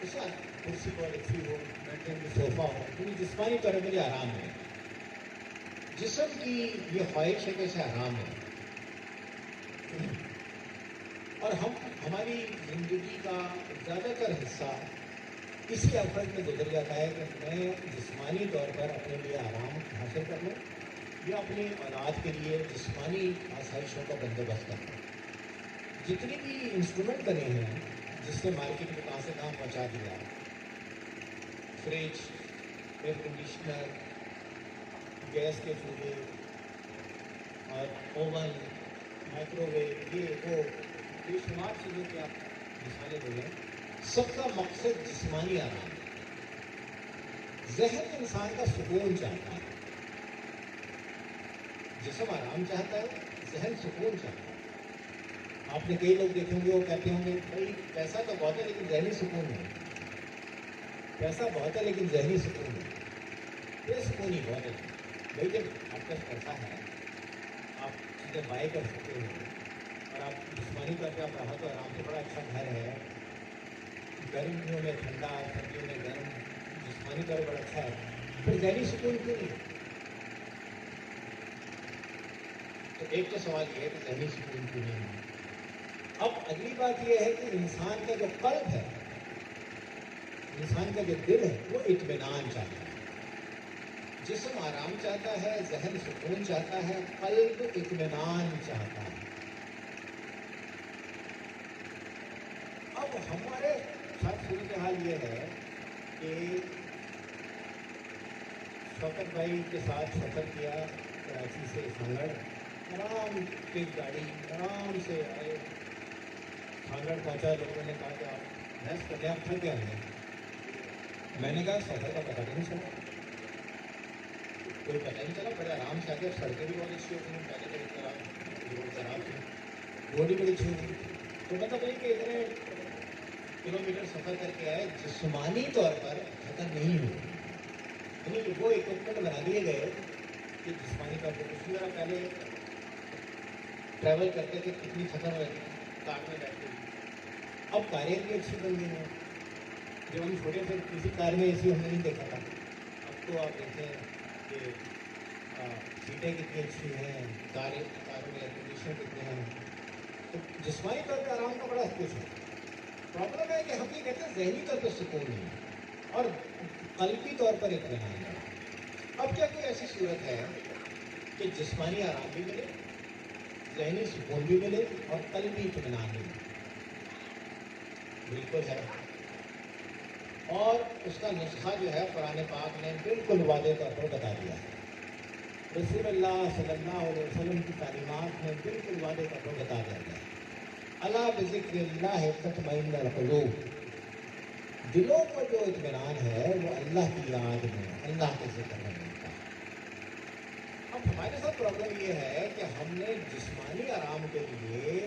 اس کا کرسی پر رکھی ہو، بیٹھنے میں صوفہ ہو، کیونکہ جسمانی طور پر مجھے آرام ملے۔ جسم کی یہ خواہش ہے کہ اسے آرام ملے، اور ہماری زندگی کا زیادہ تر حصہ اسی افراد میں گزر جاتا ہے کہ میں جسمانی طور پر اپنے لیے آرام حاصل کر لوں یا اپنی اولاد کے لیے جسمانی آسائشوں کا بندوبست کر لوں۔ جتنی بھی انسٹرومنٹ بنے ہیں جس سے مارکیٹ میں کہاں سے کہاں پہنچا دیا، فریج، ایئر کنڈیشنر، گیس کے چولہے اور اوون، مائکرو ویو، یہ وہ بے شمار چیزوں کی آپ مثالیں دے رہے ہیں، سب کا مقصد جسمانی آرام ہے۔ ذہن انسان کا سکون چاہتا ہے، جسم آرام چاہتا ہے، ذہن سکون چاہتا ہے۔ آپ نے کئی لوگ دیکھیں گے وہ کہتے ہوں گے بھائی پیسہ تو بہت ہے لیکن ذہنی سکون نہیں، پیسہ بہت ہے لیکن ذہنی سکون نہیں، بے سکونی بہت ہے۔ بھائی جب آپ کا پیسہ ہے، آپ چیزیں بائی کر سکتے ہو، اور آپ جسمانی طور پہ آپ راحت و آرام سے، بڑا اچھا گھر ہے، گرمیوں میں ٹھنڈا، سردیوں میں گرم، جسمانی طور پر اچھا ہے، پھر ذہنی سکون کیوں نہیں؟ تو ایک تو سوال یہ ہے کہ ذہنی سکون کیوں نہیں ہے۔ اب اگلی بات یہ ہے کہ انسان کا جو قلب ہے، انسان کا جو دل ہے، وہ اطمینان چاہتا ہے۔ جسم آرام چاہتا ہے، ذہن سکون چاہتا ہے، قلب اطمینان چاہتا ہے۔ اب ہمارے ساتھ صورتحال یہ ہے کہ شوکت بھائی کے ساتھ سفر کیا کراچی سے سانگڑ، آرام سے گاڑی آرام سے آئے، سانگڑ پہنچا، لوگوں نے کہا کہ آپ ریسٹ کر لیں، آپ تھک گئے ہیں۔ میں نے کہا سفر کا پتہ نہیں چلا، کوئی پتہ نہیں چلا، بڑے آرام سے آگے، سڑکیں بھی بہت اچھی ہوتی ہیں، پہلے تو روڈ خراب تھی، روڈ بھی بڑی اچھی ہوتی، تو مطلب یہ کہ اتنے کلومیٹر سفر کر کے آئے، جسمانی طور پر تھکن نہیں ہوئی، یعنی وہ اکوپمنٹ بنا دیے گئے کہ جسمانی طور پر اسی طرح پہلے ٹریول کرتے تھے کتنی تھکن ہو جاتی، کار میں بیٹھتے تھے۔ اب کاریں بھی اچھی بن گئی ہیں، جب ہم چھوٹے تھے کسی کار میں اے سی ہم نے نہیں دیکھا تھا، اب تو آپ دیکھتے ہیں کہ سیٹیں کتنی اچھی ہیں، کاروں میں ایئر کنڈیشن کتنے ہیں، تو جسمانی طور پر آرام کا بڑا کچھ ہے۔ پرابلم ہے کہ ہم یہ کہتے ہیں ذہنی طور پر سکون نہیں ہے اور قلبی طور پر اطمینان ہے۔ اب کیا کوئی ایسی صورت ہے کہ جسمانی آرام بھی ملے، ذہنی سکون بھی ملے اور قلبی اطمینان بھی ملے؟ بالکل ہے، اور اس کا نسخہ جو ہے قرآن پاک نے بالکل واضح طور پر بتا دیا ہے۔ رسول اللہ صلی اللہ علیہ وسلم کی تعلیمات میں بالکل واضح طور پر بتا دیا گیا ہے، الا بذکر اللہ تطمئن القلوب، دلوں کو جو اطمینان ہے وہ اللہ کی یاد میں، اللہ کے ذکر میں ملتا ہے۔ اب ہمارے ساتھ پرابلم یہ ہے کہ ہم نے جسمانی آرام کے لیے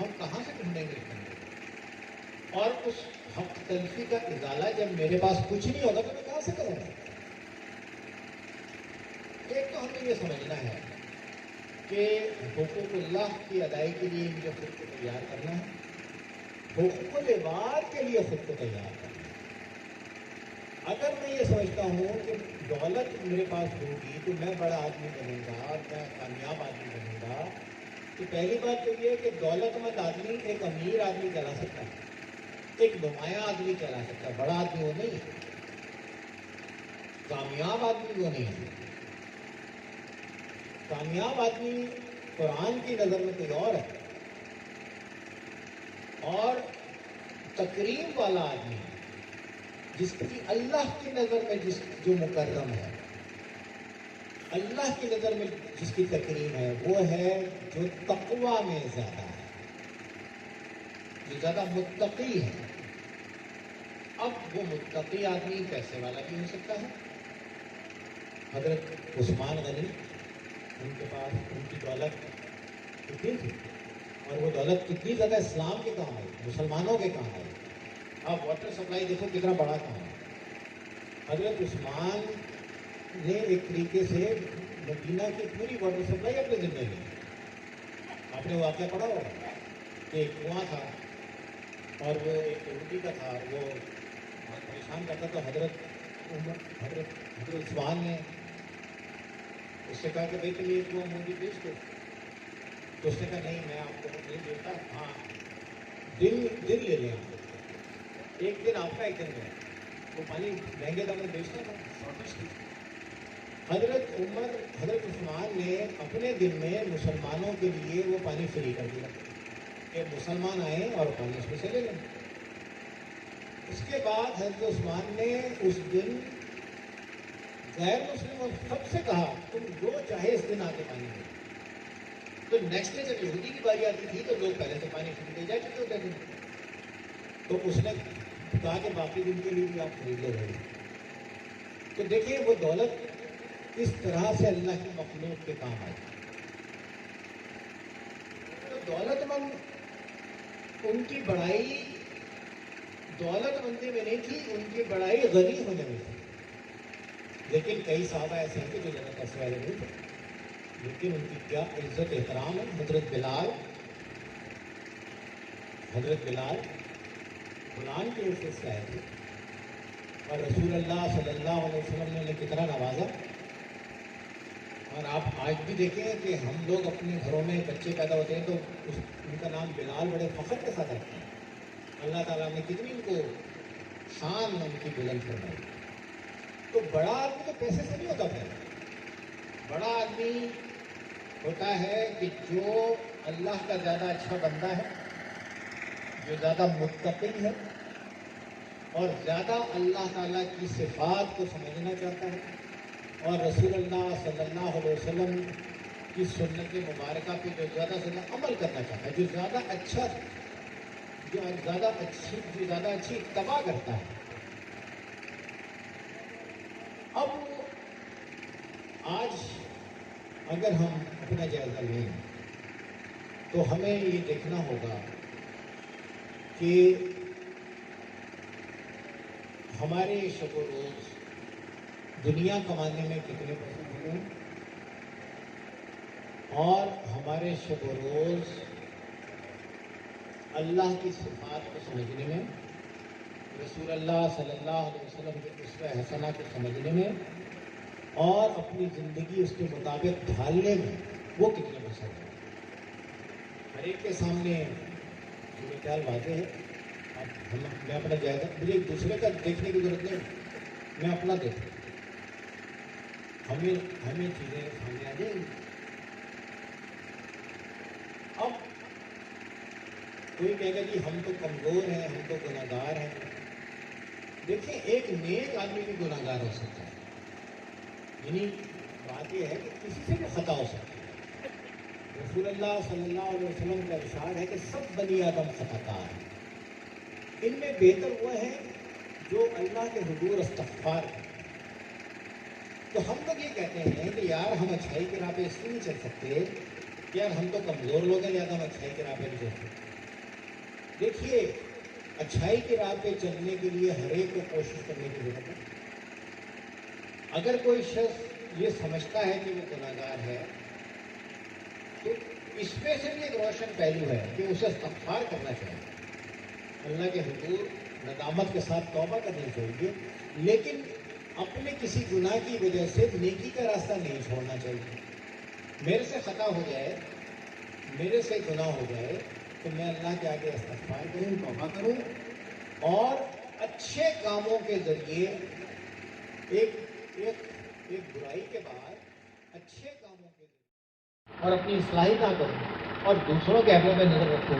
ہم کہاں سے ڈھونڈیں گے اس بندے کو؟ اور اس حق تلفی کا ازالہ جب میرے پاس کچھ نہیں ہوگا تو میں کہاں سے کروں گا؟ ایک تو ہمیں یہ سمجھنا ہے کہ حقوق اللہ کی ادائیگی کے لیے مجھے خود کو تیار کرنا ہے، حقوق العباد کے لیے خود کو تیار کرنا ہے۔ اگر میں یہ سمجھتا ہوں کہ دولت میرے پاس ہوگی تو میں بڑا آدمی بنوں گا، میں کامیاب آدمی بنوں گا، تو پہلی بات تو یہ ہے کہ دولت مند آدمی ایک امیر آدمی کہلا سکتا ہے، ایک نمایاں آدمی کہلا سکتا ہے، بڑا آدمی وہ نہیں ہے، کامیاب آدمی وہ نہیں ہے۔ کامیاب آدمی قرآن کی نظر میں کوئی اور ہے، اور تکریم والا آدمی جس کی اللہ کی نظر میں جو مکرم ہے، اللہ کی نظر میں جس کی تکریم ہے، وہ ہے جو تقوی میں زیادہ ہے، جو زیادہ متقی ہے۔ اب وہ متقی آدمی پیسے والا بھی ہو سکتا ہے۔ حضرت عثمان غنی، ان کے پاس ان کی دولت کتنی تھی، اور وہ دولت کتنی زیادہ اسلام کے کام آئی، مسلمانوں کے کام آئی۔ اب واٹر سپلائی دیکھو کتنا بڑا کام ہے۔ حضرت عثمان نے ایک طریقے سے مدینہ کی پوری واٹر سپلائی اپنے ذمہ لی۔ آپ نے واقعہ پڑھا ہوگا کہ ایک کنواں تھا اور وہ ایک یہودی کا تھا، وہ بہت پریشان کرتا، تو حضرت عثمان نے اس سے کہا کہ بھائی تم یہ کنواں مجھے بیچ دو، تو اس نے کہا نہیں میں آپ کو نہیں دیتا، ہاں دن لے لیں، ایک دن آپ کا ایک دن میرا، وہ پانی مہنگے دام میں بیچنا تھا، شارٹیج تھی۔ حضرت عثمان نے اپنے دن میں مسلمانوں کے لیے وہ پانی فری کر دیا کہ مسلمان آئیں اور پانی اس میں سے لے لیں۔ اس کے بعد حضرت عثمان نے اس دن غیر مسلموں سب سے کہا تم جو چاہے اس دن آ کے پانی لے۔ تو نیکسٹ ڈے جب یہودی کی باری آتی تھی تو لوگ پہلے سے پانی فری دے جا چکے ہوتے تھے، تو اس نے کہا کہ باقی دن کے لیے بھی آپ خرید لو بھائی۔ تو دیکھیے وہ دولت اس طرح سے اللہ کی مخلوق کے کام آئی۔ تو دولت مند ان کی بڑائی دولت مندی میں نہیں تھی، ان کی بڑائی غنی ہونے میں تھی۔ لیکن کئی صحابہ ایسے ہیں کہ جو زیادہ پیسے والے نہیں تھے، لیکن ان کی کیا عزت احترام ہے۔ حضرت بلال غلام کے حصے سے آئے تھے، اور رسول اللہ صلی اللہ علیہ وسلم نے انہیں کتنا نوازا۔ اور آپ آج بھی دیکھیں کہ ہم لوگ اپنے گھروں میں بچے پیدا ہوتے ہیں تو ان کا نام بلال بڑے فخر کے ساتھ رکھتے ہیں۔ اللہ تعالیٰ نے کتنی ان کو شان ان کی بلند فرمائی۔ تو بڑا آدمی تو پیسے سے نہیں ہوتا پہلے، بڑا آدمی ہوتا ہے کہ جو اللہ کا زیادہ اچھا بندہ ہے، جو زیادہ متقی ہے، اور زیادہ اللہ تعالیٰ کی صفات کو سمجھنا چاہتا ہے، اور رسول اللہ صلی اللہ علیہ وسلم کی سنت مبارکہ پہ جو زیادہ سے زیادہ عمل کرنا چاہتا ہے، جو زیادہ اچھی اتباع کرتا ہے۔ اب آج اگر ہم اپنا جائزہ لیں تو ہمیں یہ دیکھنا ہوگا کہ ہمارے شب و روز دنیا کمانے میں کتنے پیسے ملے ہیں، اور ہمارے شب و روز اللہ کی صفات کو سمجھنے میں، رسول اللہ صلی اللہ علیہ وسلم کے اسوہ حسنہ کو سمجھنے میں، اور اپنی زندگی اس کے مطابق ڈھالنے میں وہ کتنے پیسے ہیں۔ ہر ایک کے سامنے میرے خیال واضح ہے۔ اب میں اپنا جائزہ، مجھے ایک دوسرے کا دیکھنے کی ضرورت نہیں، میں اپنا دیکھوں، ہمیں چیزیں سامنے آ جائیں گی۔ اب کوئی کہے گا جی ہم تو کمزور ہیں، ہم تو گناہگار ہیں۔ دیکھیں ایک نیک آدمی بھی گناہگار ہو سکتا ہے، یعنی بات یہ ہے کہ کسی سے بھی خطا ہو سکتا ہے۔ رسول اللہ صلی اللہ علیہ وسلم کا ارشاد ہے کہ سب بنی آدم خطاکار ہیں، ان میں بہتر وہ ہیں جو اللہ کے حضور استغفار کریں۔ تو ہم لوگ یہ کہتے ہیں کہ یار ہم اچھائی کے راہ پہ اس لیے نہیں چل سکتے کہ یار ہم تو کمزور لوگ ہیں لہٰذا ہم اچھائی کے راہ پہ نہیں چل سکتے۔ دیکھیے اچھائی کی راہ پہ چلنے کے لیے ہر ایک کو کوشش کرنے کی ضرورت ہے. اگر کوئی شخص یہ سمجھتا ہے کہ وہ گناہگار ہے تو اس میں سے بھی ایک روشن پہلو ہے کہ اسے استغفار کرنا چاہیے, اللہ کے حضور ندامت کے ساتھ توبہ کرنی چاہیے, لیکن اپنے کسی گناہ کی وجہ سے نیکی کا راستہ نہیں چھوڑنا چاہیے. میرے سے خطا ہو جائے, میرے سے گناہ ہو جائے تو میں اللہ کے آگے استغفار کروں, توبہ کروں اور اچھے کاموں کے ذریعے ایک برائی کے بعد اچھے کاموں کے ذریعے اور اپنی اصلاحی نہ کروں اور دوسروں کے عیبوں پہ نظر رکھوں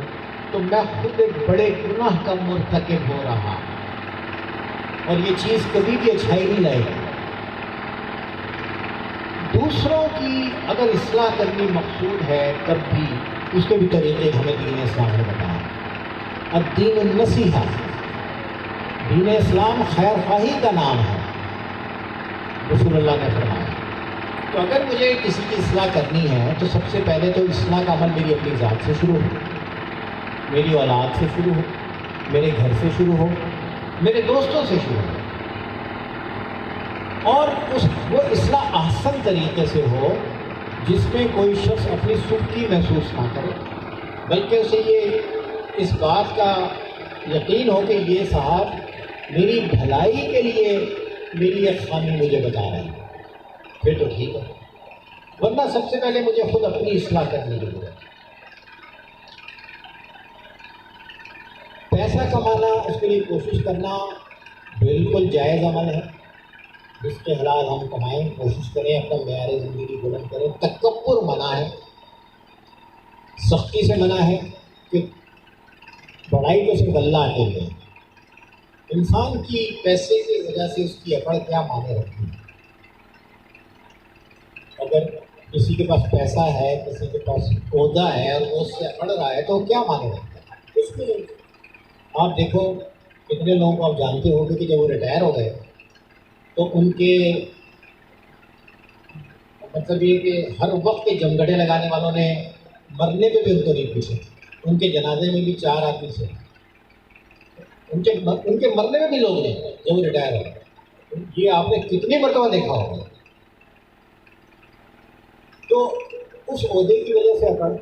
تو میں خود ایک بڑے گناہ کا مرتکب ہو رہا, اور یہ چیز کبھی بھی اچھائی نہیں لائے گی. دوسروں کی اگر اصلاح کرنی مقصود ہے تب بھی اس کے بھی طریقے ہمیں دین اسلام نے بتایا. الدین النصیحہ, دین اسلام خیر خواہی کا نام ہے, رسول اللہ نے فرمایا. تو اگر مجھے کسی کی اصلاح کرنی ہے تو سب سے پہلے تو اصلاح کا عمل میری اپنی ذات سے شروع ہو, میری اولاد سے شروع ہو, میرے گھر سے شروع ہو, میرے دوستوں سے شروع ہو, اور وہ اصلاح احسن طریقے سے ہو جس میں کوئی شخص اپنی سستی محسوس نہ کرے, بلکہ اسے یہ اس بات کا یقین ہو کہ یہ صاحب میری بھلائی کے لیے میری ایک خامی مجھے بتا رہا ہے, پھر تو ٹھیک ہے. ورنہ سب سے پہلے مجھے خود اپنی اصلاح کرنی کی ضرورت ہے. پیسہ کمانا, اس کے لیے کوشش کرنا بالکل جائز عمل ہے. جس کے حلال ہم کمائیں, کوشش کریں اپنا معیار زندگی بلند کریں. تکبر منع ہے, سختی سے منع ہے کہ بڑائی تو صرف اللہ کے لیے. انسان کی پیسے کی وجہ سے اس کی اکڑ کیا معنی رکھتی ہے. اگر کسی کے پاس پیسہ ہے, کسی کے پاس عہدہ ہے اور وہ اس سے اکڑ رہا ہے تو کیا معنی رکھتا ہے. اس میں آپ دیکھو کتنے لوگوں کو آپ جانتے ہو کہ جب وہ ریٹائر ہو گئے تو ان کے مطلب یہ کہ ہر وقت کے جمگڑے لگانے والوں نے مرنے پہ بھی ان کو نہیں پوچھے. ان کے جنازے میں بھی 4 آدمی سے, ان کے مرنے میں بھی لوگ نہیں جب وہ ریٹائر ہو گئے. یہ آپ نے کتنی مرتبہ دیکھا ہوگا. تو اس عہدے کی وجہ سے اگر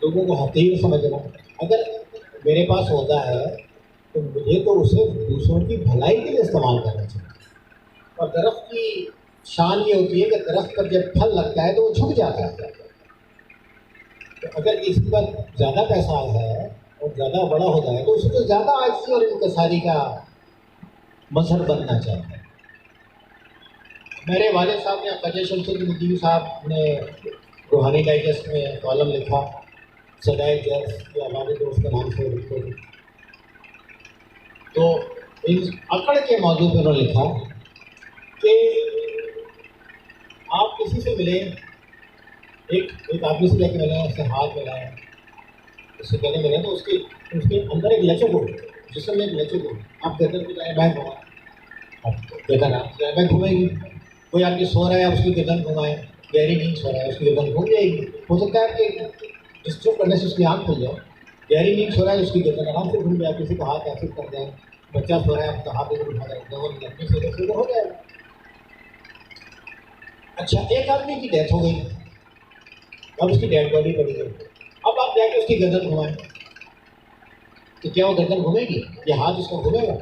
لوگوں کو حقیر سمجھنا, اگر میرے پاس عہدہ ہے تو مجھے تو اسے دوسروں کی بھلائی کے لیے استعمال کرنا چاہیے. اور درخت کی شان یہ ہوتی ہے کہ درخت پر جب پھل لگتا ہے تو وہ جھک جاتا ہے. تو اگر کسی پر زیادہ پیسہ ہے اور زیادہ بڑا ہوتا ہے تو اسے تو زیادہ عاجزی اور انکساری کا مظہر بننا چاہیے. میرے والد صاحب نے خواجہ شمس الدین ندوی صاحب نے روحانی ڈائجسٹ میں کالم لکھا, صدائے جرس, جو ہمارے دوست کے نام سے لکھتے تھے. تو ان اکڑ کے موضوع پہ انہوں نے لکھا کہ آپ کسی سے ملیں, ایک آدمی سے لے کے ملیں, اس سے ہاتھ ملائیں, اس سے گلے ملیں تو اس کے اندر ایک لچک ہو, جسم میں ایک لچک ہو. آپ گردن کو دائیں بائیں گھمائیں, آپ گردن آپ دائیں بائیں گھومے گی. کوئی آدمی سو رہا ہے آپ اس کی گردن گھمائیں, گہری نیند سو رہا ہے اس کی گردن گھوم جائے گی. ہو سکتا ہے کہ جس چپ کرنے سے اس کی آنکھ کھل جائے. گہری نیند سو رہا ہے اس کی گردن آرام سے گھوم جائے, کسی کا ہاتھ ایسے کر دیں. بچہ سو رہا ہے آپ کا ہاتھ ادھر اٹھا دیں, سے ہو جائے گا. اچھا, ایک آدمی کی ڈیتھ ہو گئی, اب اس کی ڈیڈ باڈی پڑی گئی. اب آپ جا کے اس کی گردن گھمائیں تو کیا وہ گردن گھومے گی؟ یہ ہاتھ اس کو گھومے گا؟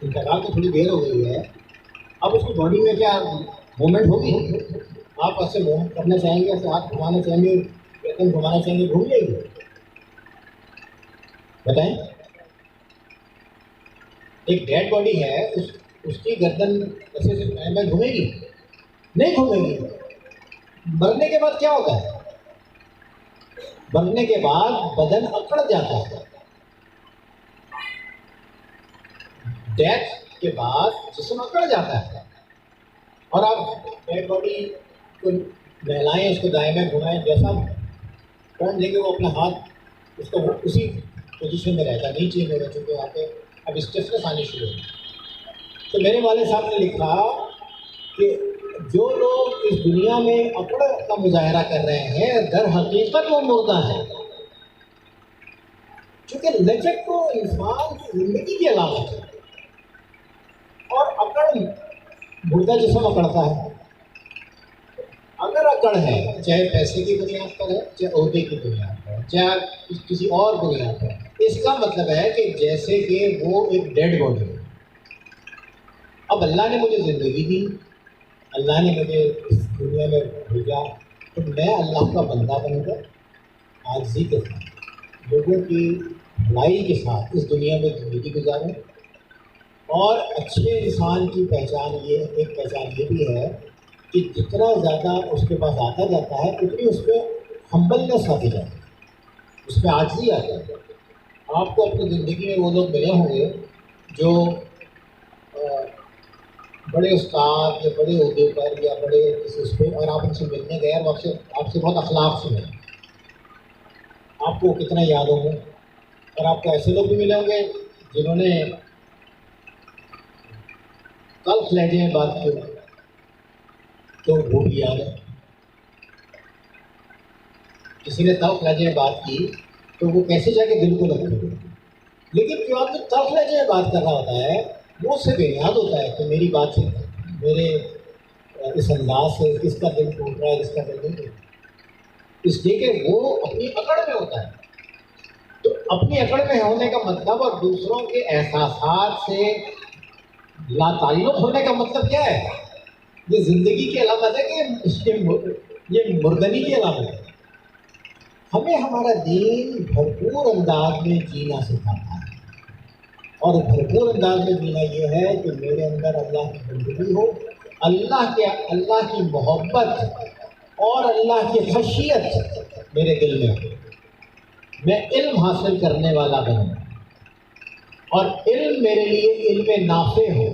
انتقال تو تھوڑی دیر ہو گئی ہے, اب اس کی باڈی میں کیا موومنٹ ہوگی؟ آپ ایسے موومنٹ کرنا چاہیں گے, ایسے ہاتھ گھمانا چاہیں گے, گردن گھمانا چاہیں گے, گھوم جائے گی؟ بتائیں. ایک ڈیڈ باڈی ہے, اس کی گردن ایسے میں گھومے گی؟ نہیں گھومے گی. مرنے کے بعد کیا ہوتا ہے؟ مرنے کے بعد بدن اکڑ جاتا ہے. ڈیتھ کے بعد جسم اکڑ جاتا ہے. اور آپ ڈیڈ باڈی کو نہلائیں, اس کو دائیں میں گھمائیں, جیسا ٹرن دیں گے وہ اپنا ہاتھ اس کو اسی پوزیشن میں رہتا ہے, نہیں چینج ہو رہا, چونکہ وہاں پہ اب اسٹیفنس آنی شروع ہوئی. تو میرے والد صاحب نے لکھا کہ جو لوگ اس دنیا میں اکڑ کا مظاہرہ کر رہے ہیں در حقیقت وہ مردہ ہیں. چونکہ لچک تو انسان کی زندگی کی علامت ہے، اور اکڑ مردہ جسم اکڑتا ہے. اگر اکڑ ہے، چاہے پیسے کی بنیاد پر ہے، چاہے عہدے کی بنیاد پر ہے، چاہے کسی اور بنیاد پر ہے، اس کا مطلب ہے کہ جیسے کہ وہ ایک ڈیڈ باڈی ہے. اب اللہ نے مجھے زندگی دی، اللہ نے مجھے اس دنیا میں بھیجا، تو میں اللہ کا بندہ بن کر عاجزی کے ساتھ لوگوں کی بھلائی کے ساتھ اس دنیا میں زندگی گزاروں. اور اچھے انسان کی پہچان ایک پہچان یہ بھی ہے کہ جتنا زیادہ اس کے پاس آتا جاتا ہے اتنی اس پہ ہمبلنس آتی جاتی ہے، اس پہ عاجزی آتی ہے. آپ کو اپنی زندگی میں وہ لوگ ملے ہوں گے جو بڑے استاد یا بڑے عہدے پر یا بڑے کسی اس پہ، اور آپ ان سے ملنے گئے اور آپ سے بہت اخلاق سے ملے، آپ کو کتنا یاد ہوں گے. اور آپ کو ایسے لوگ بھی ملے ہوں گے جنہوں نے تلخ لہجے میں بات کی، تو وہ بھی یاد ہے. کسی نے تلخ لہجے میں بات کی تو وہ کیسے جا کے دل کو لگتا ہے. لیکن جو آپ جو تلخ لہجے میں بات کر رہا ہوتا ہے وہ اس سے بے نیاز ہوتا ہے کہ میری بات سے، میرے اس انداز سے کس کا دل ٹوٹ رہا ہے، کس کا دل نہیں ٹوٹ رہا، اس لیے کہ وہ اپنی اکڑ میں ہوتا ہے. تو اپنی اکڑ میں ہونے کا مطلب اور دوسروں کے احساسات سے لا تعلق ہونے کا مطلب کیا ہے؟ یہ زندگی کی علامت ہے کہ یہ مردنی کی علامت ہے. ہمیں ہمارا دین بھرپور انداز میں جینا سکھاتا ہے، اور بھرپور انداز میں جینا یہ ہے کہ میرے اندر اللہ کی بندگی ہو، اللہ کی محبت اور اللہ کی خشیت میرے دل میں ہو. میں علم حاصل کرنے والا بنوں، اور علم میرے لیے علم نافع ہو.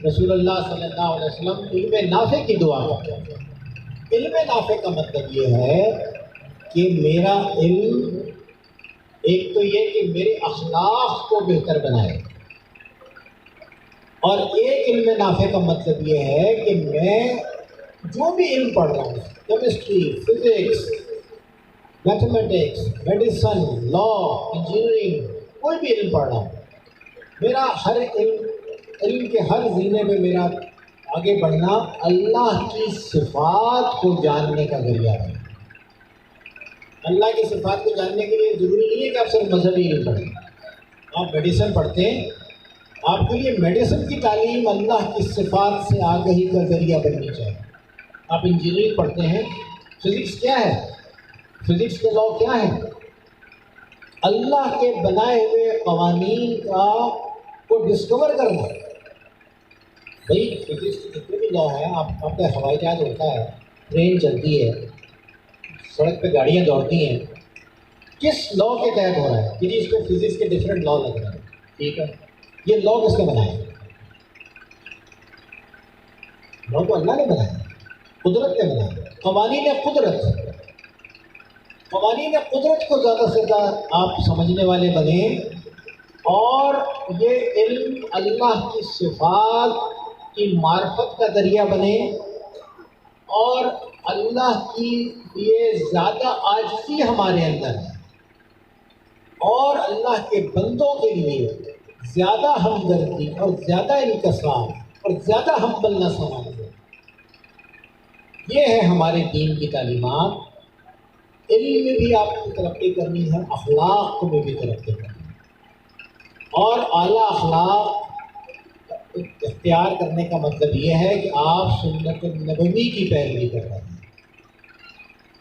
رسول اللہ صلی اللہ علیہ وسلم علم نافع کی دعا کرتے ہیں. علم نافع کا مطلب یہ ہے کہ میرا علم ایک تو یہ کہ میرے اخلاق کو بہتر بنائے، اور ایک علم نافع کا مطلب یہ ہے کہ میں جو بھی علم پڑھ رہا ہوں، کیمسٹری، فزکس، میتھمیٹکس، میڈیسن، لا، انجینئرنگ، کوئی بھی علم پڑھ رہا ہوں، میرا ہر علم کے ہر زینے پہ میرا آگے بڑھنا اللہ کی صفات کو جاننے کا ذریعہ ہے. اللہ کی صفات کو جاننے کے لیے ضروری نہیں ہے کہ آپ صرف مذہبی علم پڑھیں. آپ میڈیسن پڑھتے ہیں، آپ کے لیے میڈیسن کی تعلیم اللہ کی صفات سے آگہی کا ذریعہ بننی چاہیے. آپ انجینئرنگ پڑھتے ہیں، فزکس کیا ہے؟ فزکس کے لا کیا ہے؟ اللہ کے بنائے ہوئے قوانین کو ڈسکور کرنا. بھائی فزکس کے جتنے بھی لا ہیں، آپ کا ہوائی جہاز ہوتا ہے، ٹرین چلتی ہے، سڑک پہ گاڑیاں دوڑتی ہیں، کس لا کے تحت ہو رہا ہے کہ اس پہ فزکس کے ڈفرینٹ لا لگ رہے ہیں. ٹھیک ہے، یہ لا کس نے بنایا؟ لا تو اللہ نے بنایا، قدرت نے بنایا. قوانین قدرت کو زیادہ سے زیادہ آپ سمجھنے والے بنیں، اور یہ علم اللہ کی صفات کی معرفت کا ذریعہ بنے، اور اللہ کی یہ زیادہ عاجزی ہمارے اندر ہے، اور اللہ کے بندوں کے لیے زیادہ ہمدردی اور زیادہ انکسار اور زیادہ ہمبلنس ہمارے لیے. یہ ہے ہمارے دین کی تعلیمات. علم میں بھی آپ کو ترقی کرنی ہے، اخلاق میں بھی ترقی کرنی ہے، اور اعلیٰ اخلاق اختیار کرنے کا مطلب یہ ہے کہ آپ سنت نبوی کی پیروی کر رہے ہیں.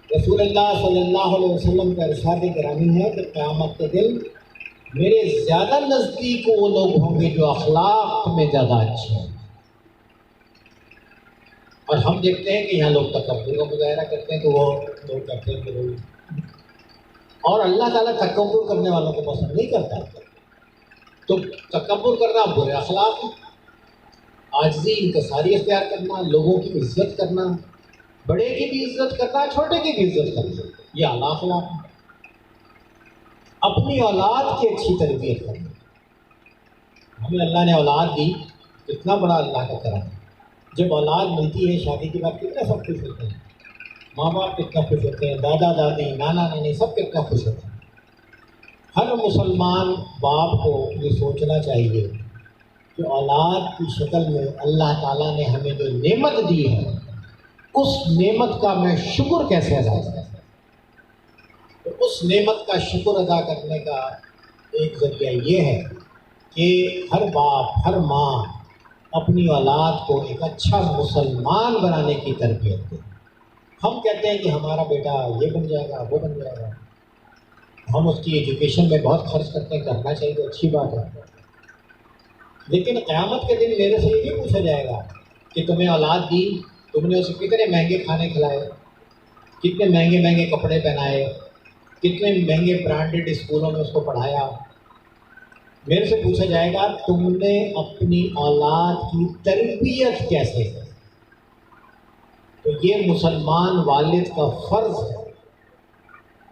رسول اللہ صلی اللہ علیہ وسلم کا ارشاد گرامی ہے کہ قیامت کے دن میرے زیادہ نزدیک وہ لوگ ہوں گے جو اخلاق میں زیادہ اچھے ہیں. اور ہم دیکھتے ہیں کہ یہاں لوگ تکبر کا مظاہرہ کرتے ہیں، تو وہ لوگ کہتے ہیں کہ اور اللہ تعالیٰ تکبر کرنے والوں کو پسند نہیں کرتا. تو تکبر کرنا برے اخلاق، عاجزی انکساری اختیار کرنا، لوگوں کی عزت کرنا، بڑے کی بھی عزت کرنا، چھوٹے کی بھی عزت کرنا، یہ اعلیٰ اخلاق ہے. اپنی اولاد کی اچھی تربیت کرنا. ہمیں اللہ نے اولاد دی، کتنا بڑا اللہ کا کرم ہے. جب اولاد ملتی ہے شادی کے بعد کتنا سب خوش ہوتے ہیں، ماں باپ کتنا خوش ہوتے ہیں، دادا دادی، نانا نانی سب کتنا خوش ہوتے ہیں. ہر مسلمان باپ کو یہ سوچنا چاہیے کہ اولاد کی شکل میں اللہ تعالیٰ نے ہمیں جو نعمت دی ہے اس نعمت کا میں شکر کیسے ادا کروں۔ تو اس نعمت کا شکر ادا کرنے کا ایک ذریعہ یہ ہے کہ ہر باپ ہر ماں اپنی اولاد کو ایک اچھا مسلمان بنانے کی تربیت دے۔ ہم کہتے ہیں کہ ہمارا بیٹا یہ بن جائے گا وہ بن جائے گا، ہم اس کی ایجوکیشن میں بہت خرچ کرتے ہیں، کرنا چاہیے تو اچھی بات ہے، لیکن قیامت کے دن میرے سے یہ بھی پوچھا جائے گا کہ تمہیں اولاد دی، تم نے اسے کتنے مہنگے کھانے کھلائے، کتنے مہنگے مہنگے کپڑے پہنائے، کتنے مہنگے برانڈڈ اسکولوں میں اس کو پڑھایا۔ میرے سے پوچھا جائے گا تم نے اپنی اولاد کی تربیت کیسے کی؟ تو یہ مسلمان والد کا فرض ہے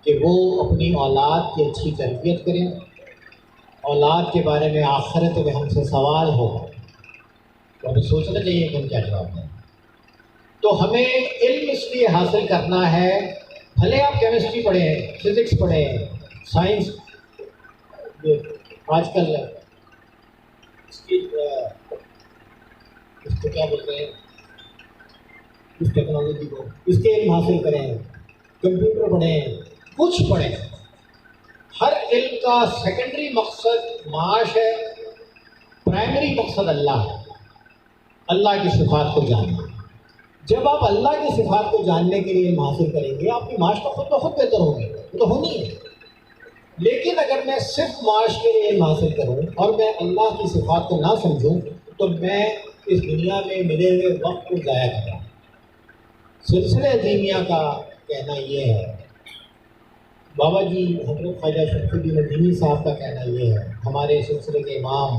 کہ وہ اپنی اولاد کی اچھی تربیت کریں، اولاد کے بارے میں آخرت میں ہم سے سوال ہو تو ہمیں سوچنا چاہیے کہ ہم کیا جواب دیں۔ تو ہمیں علم اس لیے حاصل کرنا ہے، بھلے آپ کیمسٹری پڑھیں، فزکس پڑھیں، سائنس، آج کل اس کو کیا بولتے ہیں، اس ٹیکنالوجی کو، اس کے علم حاصل کریں، کمپیوٹر پڑھیں، کچھ پڑھیں۔ ہر علم کا سیکنڈری مقصد معاش ہے، پرائمری مقصد اللہ ہے، اللہ کی صفات کو جاننا۔ جب آپ اللہ کی صفات کو جاننے کے لیے علم حاصل کریں گے آپ کی معاش تو خود بخود بہتر ہوگی، وہ تو ہونی ہے۔ لیکن اگر میں صرف معاش کے لیے علم حاصل کروں اور میں اللہ کی صفات کو نہ سمجھوں تو میں اس دنیا میں ملے ہوئے وقت کو ضائع کر رہا ہوں۔ سلسلہ عظیمیہ کا کہنا یہ ہے، بابا جی حضرت خواجہ شمس الدین عظیمی صاحب کا کہنا یہ ہے، ہمارے سلسلے کے امام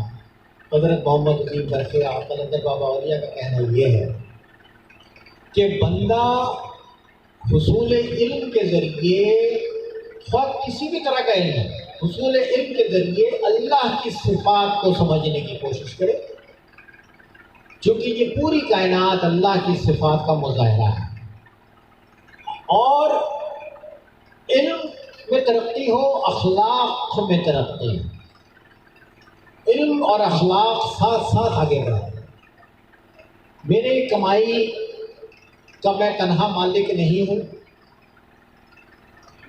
حضرت محمد عظیم برقیہ قلندر بابا اولیاء کا کہنا یہ ہے کہ بندہ حصول علم کے ذریعے، خواہ کسی بھی طرح کا علم ہے، حصول علم کے ذریعے اللہ کی صفات کو سمجھنے کی کوشش کرے، کیونکہ یہ پوری کائنات اللہ کی صفات کا مظاہرہ ہے۔ اور علم میں ترقی ہو، اخلاق میں ترقی، علم اور اخلاق ساتھ ساتھ آگے بڑھیں۔ میرے کمائی کا میں تنہا مالک نہیں ہوں،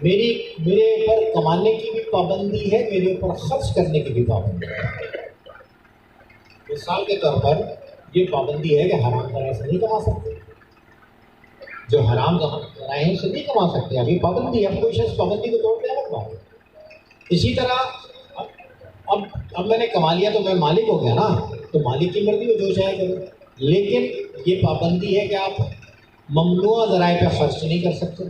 میرے اوپر کمانے کی بھی پابندی ہے، میرے اوپر خرچ کرنے کی بھی پابندی ہے۔ مثال کے طور پر یہ پابندی ہے کہ حرام ذرائع سے نہیں کما سکتے، جو حرام ذرائع ہیں اسے نہیں کما سکتے، اب یہ پابندی ہے، اب کوئی شخص پابندی کو توڑ دے الگ بات ہے۔ اسی طرح اب میں نے کما لیا تو میں مالک ہو گیا نا، تو مالک کی مرضی وہ جو چاہے کرے، لیکن یہ پابندی ہے کہ آپ ممنوع ذرائع پہ خرچ نہیں کر سکتے۔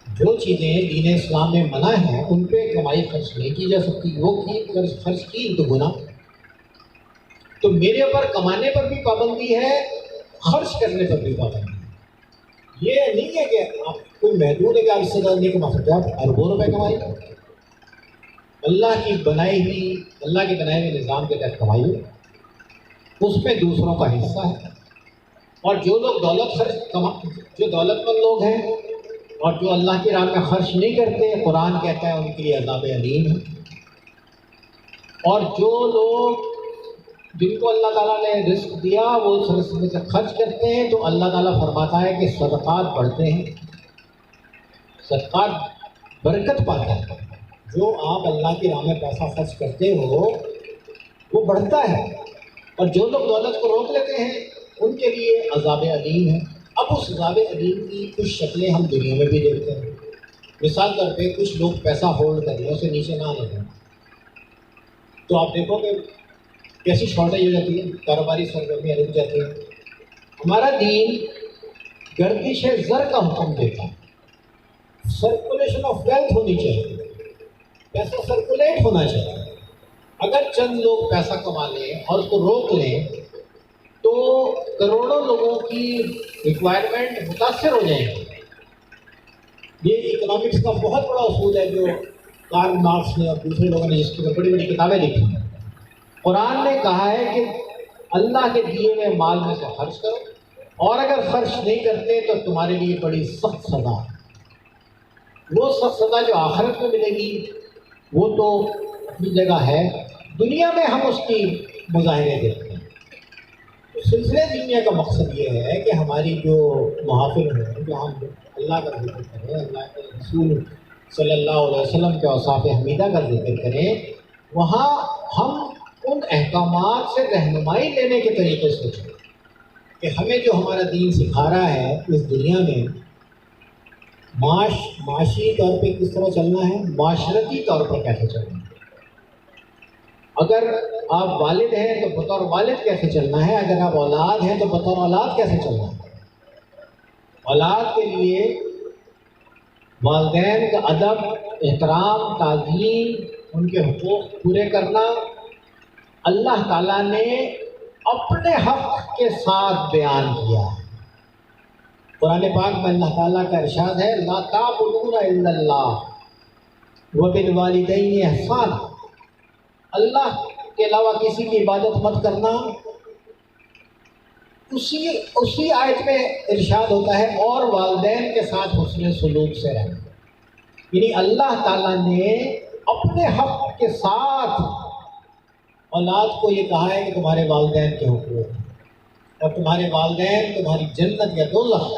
جو چیزیں دین اسلام میں منع ہیں ان پہ کمائی خرچ نہیں کی جا سکتی، وہ کی خرچ کی تو گناہ۔ تو میرے اوپر کمانے پر بھی پابندی ہے، خرچ کرنے پر بھی پابندی ہے۔ یہ نہیں ہے کہ آپ کوئی محدود ہے کہ آپ اس سے زیادہ نہیں کما سکتے، آپ اربوں روپے کمائیے، اللہ کی بنائی ہوئے نظام کے تحت کمائیے، اس میں دوسروں کا حصہ ہے۔ اور جو لوگ جو دولت مند لوگ ہیں اور جو اللہ کی راہ میں خرچ نہیں کرتے، قرآن کہتا ہے ان کے لیے عذاب علیم ہے۔ اور جو لوگ جن کو اللہ تعالیٰ نے رزق دیا وہ اس رزق میں سے خرچ کرتے ہیں تو اللہ تعالیٰ فرماتا ہے کہ صدقات بڑھتے ہیں، صدقات برکت پاتا ہے۔ جو آپ اللہ کی راہ میں پیسہ خرچ کرتے ہو وہ بڑھتا ہے، اور جو لوگ دولت کو روک لیتے ہیں ان کے لیے عذاب علیم ہے۔ اب اس عذاب علیم کی کچھ شکلیں ہم دنیا میں بھی دیکھتے ہیں۔ مثال طور پہ کچھ لوگ پیسہ ہولڈ کریں، اسے نیچے نہ لے جائیں، تو آپ دیکھو کہ کیسی شارٹیج ہو جاتی ہے، کاروباری سرگرمیاں رک جاتی ہیں۔ ہمارا دین گردش زر کا حکم دیتا ہے، سرکولیشن آف ویلتھ ہونی چاہیے، پیسہ سرکولیٹ ہونا چاہیے۔ اگر چند لوگ پیسہ کما لیں اور اس کو روک لیں تو کروڑوں لوگوں کی ریکوائرمنٹ متاثر ہو جائیں گی۔ یہ اکنامکس کا بہت بڑا اصول ہے جو کارل مارکس نے اور دوسرے لوگوں نے جس کی بڑی بڑی کتابیں لکھی ہیں۔ قرآن نے کہا ہے کہ اللہ کے دیے ہوئے مال میں سے خرچ کرو، اور اگر خرچ نہیں کرتے تو تمہارے لیے بڑی سخت سزا ہے۔ وہ سخت سزا جو آخرت میں ملے گی وہ تو اپنی جگہ ہے، دنیا میں ہم اس کی مظاہرے دیکھتے ہیں۔ سلسلے دنیا کا مقصد یہ ہے کہ ہماری جو محافل ہیں، جو ہم اللہ کا ذکر کریں، اللہ کے رسول صلی اللہ علیہ وسلم کے اوصاف حمیدہ کا ذکر کریں، وہاں ہم ان احکامات سے رہنمائی لینے کے طریقے سوچیں کہ ہمیں جو ہمارا دین سکھا رہا ہے اس دنیا میں معاشی طور پہ کس طرح چلنا ہے، معاشرتی طور پر کیسے چلنا ہے۔ اگر آپ والد ہیں تو بطور والد کیسے چلنا ہے، اگر آپ اولاد ہیں تو بطور اولاد کیسے چلنا ہے۔ اولاد کے لیے والدین کا ادب، احترام، تعظیم، ان کے حقوق پورے کرنا اللہ تعالیٰ نے اپنے حق کے ساتھ بیان کیا ہے۔ قرآن پاک میں اللہ تعالیٰ کا ارشاد ہے لا تعبدون الا اللہ وبالوالدین احسانا، اللہ کے علاوہ کسی کی عبادت مت کرنا۔ اسی آیت میں ارشاد ہوتا ہے اور والدین کے ساتھ حسن سلوک سے رہنا، یعنی اللہ تعالیٰ نے اپنے حق کے ساتھ اولاد کو یہ کہا ہے کہ تمہارے والدین کے حقوق، اور تمہارے والدین تمہاری جنت یا دوزخ،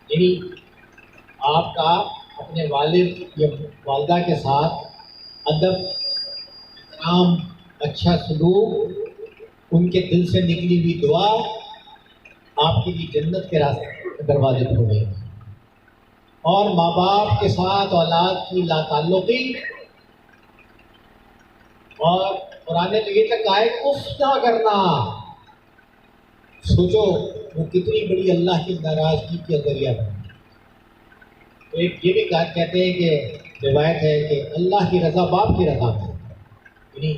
یعنی آپ کا اپنے والد یا والدہ کے ساتھ ادب، احترام، اچھا سلوک، ان کے دل سے نکلی ہوئی دعا آپ کے لیے جنت کے راستے دروازے کھولے گا۔ اور ماں باپ کے ساتھ اولاد کی لا تعلقی، اور قرآن نے یہ تک کہا ہے اف نہ کرنا۔ سوچو وہ کتنی بڑی اللہ کی ناراضگی کا ذریعہ بنے۔ تو ایک یہ بھی کہتے ہیں کہ روایت ہے کہ اللہ کی رضا باپ کی رضا ہے، یعنی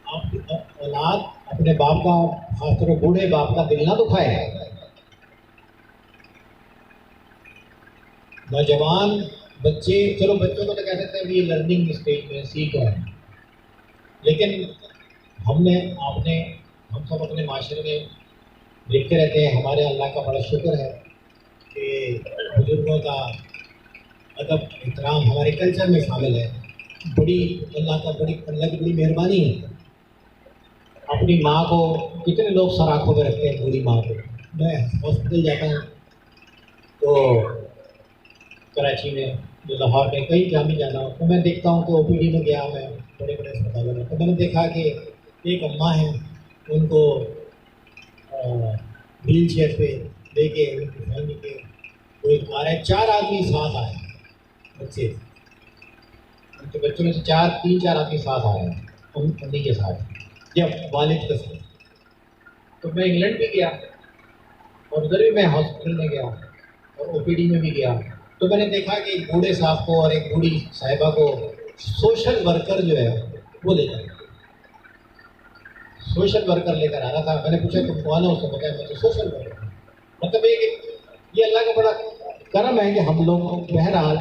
آپ کی اولاد اپنے باپ کا، خاص طور پر بوڑھے باپ کا دل نہ دکھائے۔ نوجوان بچے، چلو بچوں کو تو کہہ سکتے ہیں کہ یہ لرننگ اسٹیج میں سیکھ رہے ہیں، لیکن ہم سب اپنے معاشرے میں دیکھتے رہتے ہیں، ہمارے اللہ کا بڑا شکر ہے کہ بزرگوں کا ادب، احترام ہمارے کلچر میں شامل ہے۔ اللہ کی بڑی مہربانی ہے۔ اپنی ماں کو کتنے لوگ سر آنکھوں پہ رکھتے ہیں، بوڑھی ماں کو۔ میں ہاسپٹل جاتا ہوں تو کراچی میں، جو لاہور میں، کہیں جہاں بھی جانا ہو تو میں دیکھتا ہوں کہ او پی ڈی میں گیا میں بڑے بڑے اسپتالوں میں، تو میں نے دیکھا کہ ایک اماں ہیں، ان کو ویل چیئر پہ لے کے ان کی فیملی کے کوئی آ رہا ہے، 4 آدمی ساتھ آئے ہیں، بچے، ان کے بچوں میں سے 3-4 آدمی ساتھ آئے ہیں امی کے ساتھ، جب والد کے ساتھ۔ تو میں انگلینڈ بھی گیا اور ادھر بھی میں ہاسپٹل میں گیا اور او پی ڈی میں بھی گیا، تو میں نے دیکھا کہ ایک بوڑھے صاحب کو اور ایک بوڑھی صاحبہ کو سوشل ورکر جو ہے وہ لے کر، سوشل ورکر لے کر آ رہا تھا۔ میں نے پوچھا تم کون ہو؟ اس نے بتایا میں تو سوشل ورکر ہوں۔ مطلب یہ اللہ کا بڑا کرم ہے کہ ہم لوگ بہرحال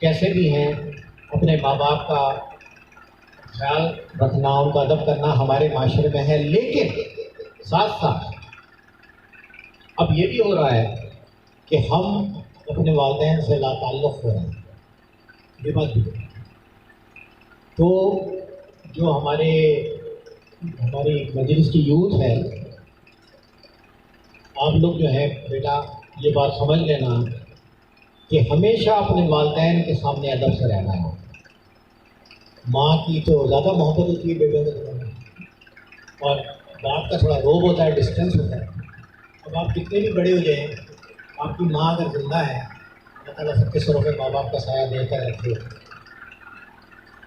کیسے بھی ہیں اپنے ماں باپ کا خیال رکھنا، ان کا ادب کرنا ہمارے معاشرے میں ہے، لیکن ساتھ ساتھ اب یہ بھی ہو رہا ہے کہ ہم اپنے والدین سے لا تعلق ہو رہے ہیں، یہ بات بھی ہے۔ تو جو ہماری مجلس کی یوتھ ہے، آپ لوگ جو ہے بیٹا یہ بات سمجھ لینا کہ ہمیشہ اپنے والدین کے سامنے ادب سے رہنا ہے۔ ماں کی تو زیادہ محبت ہوتی ہے بیٹوں کے سامنے، اور باپ کا تھوڑا روب ہوتا ہے، ڈسٹینس ہوتا ہے۔ اب آپ کتنے بھی بڑے ہو جائیں، آپ کی ماں اگر زندہ ہے، اللہ تعالیٰ سب کے سروں پہ ماں باپ کا سایہ دے کر رکھے۔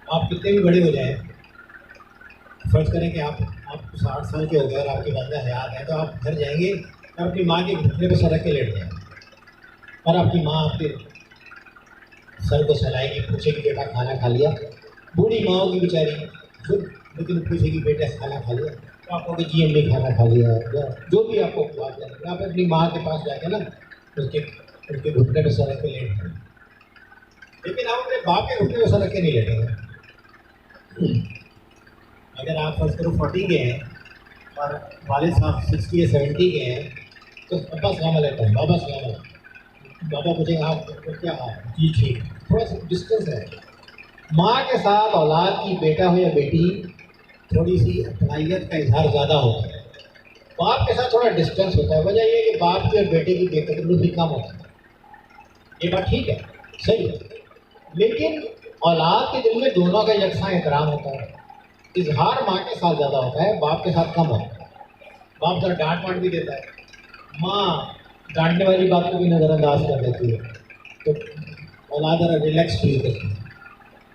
آپ کتنے بھی بڑے ہو جائیں، فرض کریں کہ آپ 60 سال کے ہو گئے اور آپ کی والدہ حیات ہے، تو آپ گھر جائیں گے اور اپنی ماں کے گھٹنے پہ سر رکھ کے لیٹ جائیں گے، اور آپ کی ماں آپ کے سر کو سہلائے گی، پوچھے گی بیٹا کھانا کھا لیا؟ بوڑھی ماں کی بیچاری خود لیکن پوچھے گی بیٹا کھانا کھا لیا؟ تو آپ کو کہ جی امی کھانا کھا لیا، جو بھی آپ کو بات کریں، آپ اپنی ماں کے پاس جا کے نا اس کے گھٹنے پہ سر رکھ کے لیٹ جائیں، لیکن آپ اپنے باپ کے گھٹنے پہ سر رکھ کے نہیں لیٹیں گے۔ اگر آپ فرض کرو 40 کے ہیں اور والد صاحب 60 یا 70 کے ہیں، تو ابا السلام علیکم، بابا السلام علیکم، بابا پوچھیں گے آپ کو کیا حال ہے؟ جی ٹھیک، تھوڑا سا ڈسٹینس ہے. ماں کے ساتھ اولاد کی بیٹا ہو یا بیٹی تھوڑی سی اپنائیت کا اظہار زیادہ ہوتا ہے. باپ کے ساتھ تھوڑا ڈسٹینس ہوتا ہے. وجہ یہ ہے کہ باپ کی اور بیٹے کی بے قدری بھی کم ہوتی ہے. یہ بات ٹھیک ہے, صحیح ہے, لیکن اولاد کے دل میں دونوں کا یکساں احترام ہوتا ہے. اظہار ماں کے ساتھ زیادہ ہوتا ہے, باپ کے ساتھ کم ہوتا ہے. باپ ذرا ڈانٹ وانٹ بھی دیتا ہے, ماں ڈانٹنے والی بات کو بھی نظر انداز کر دیتی ہے, تو اولاد ذرا ریلیکس فیل کرتی ہے.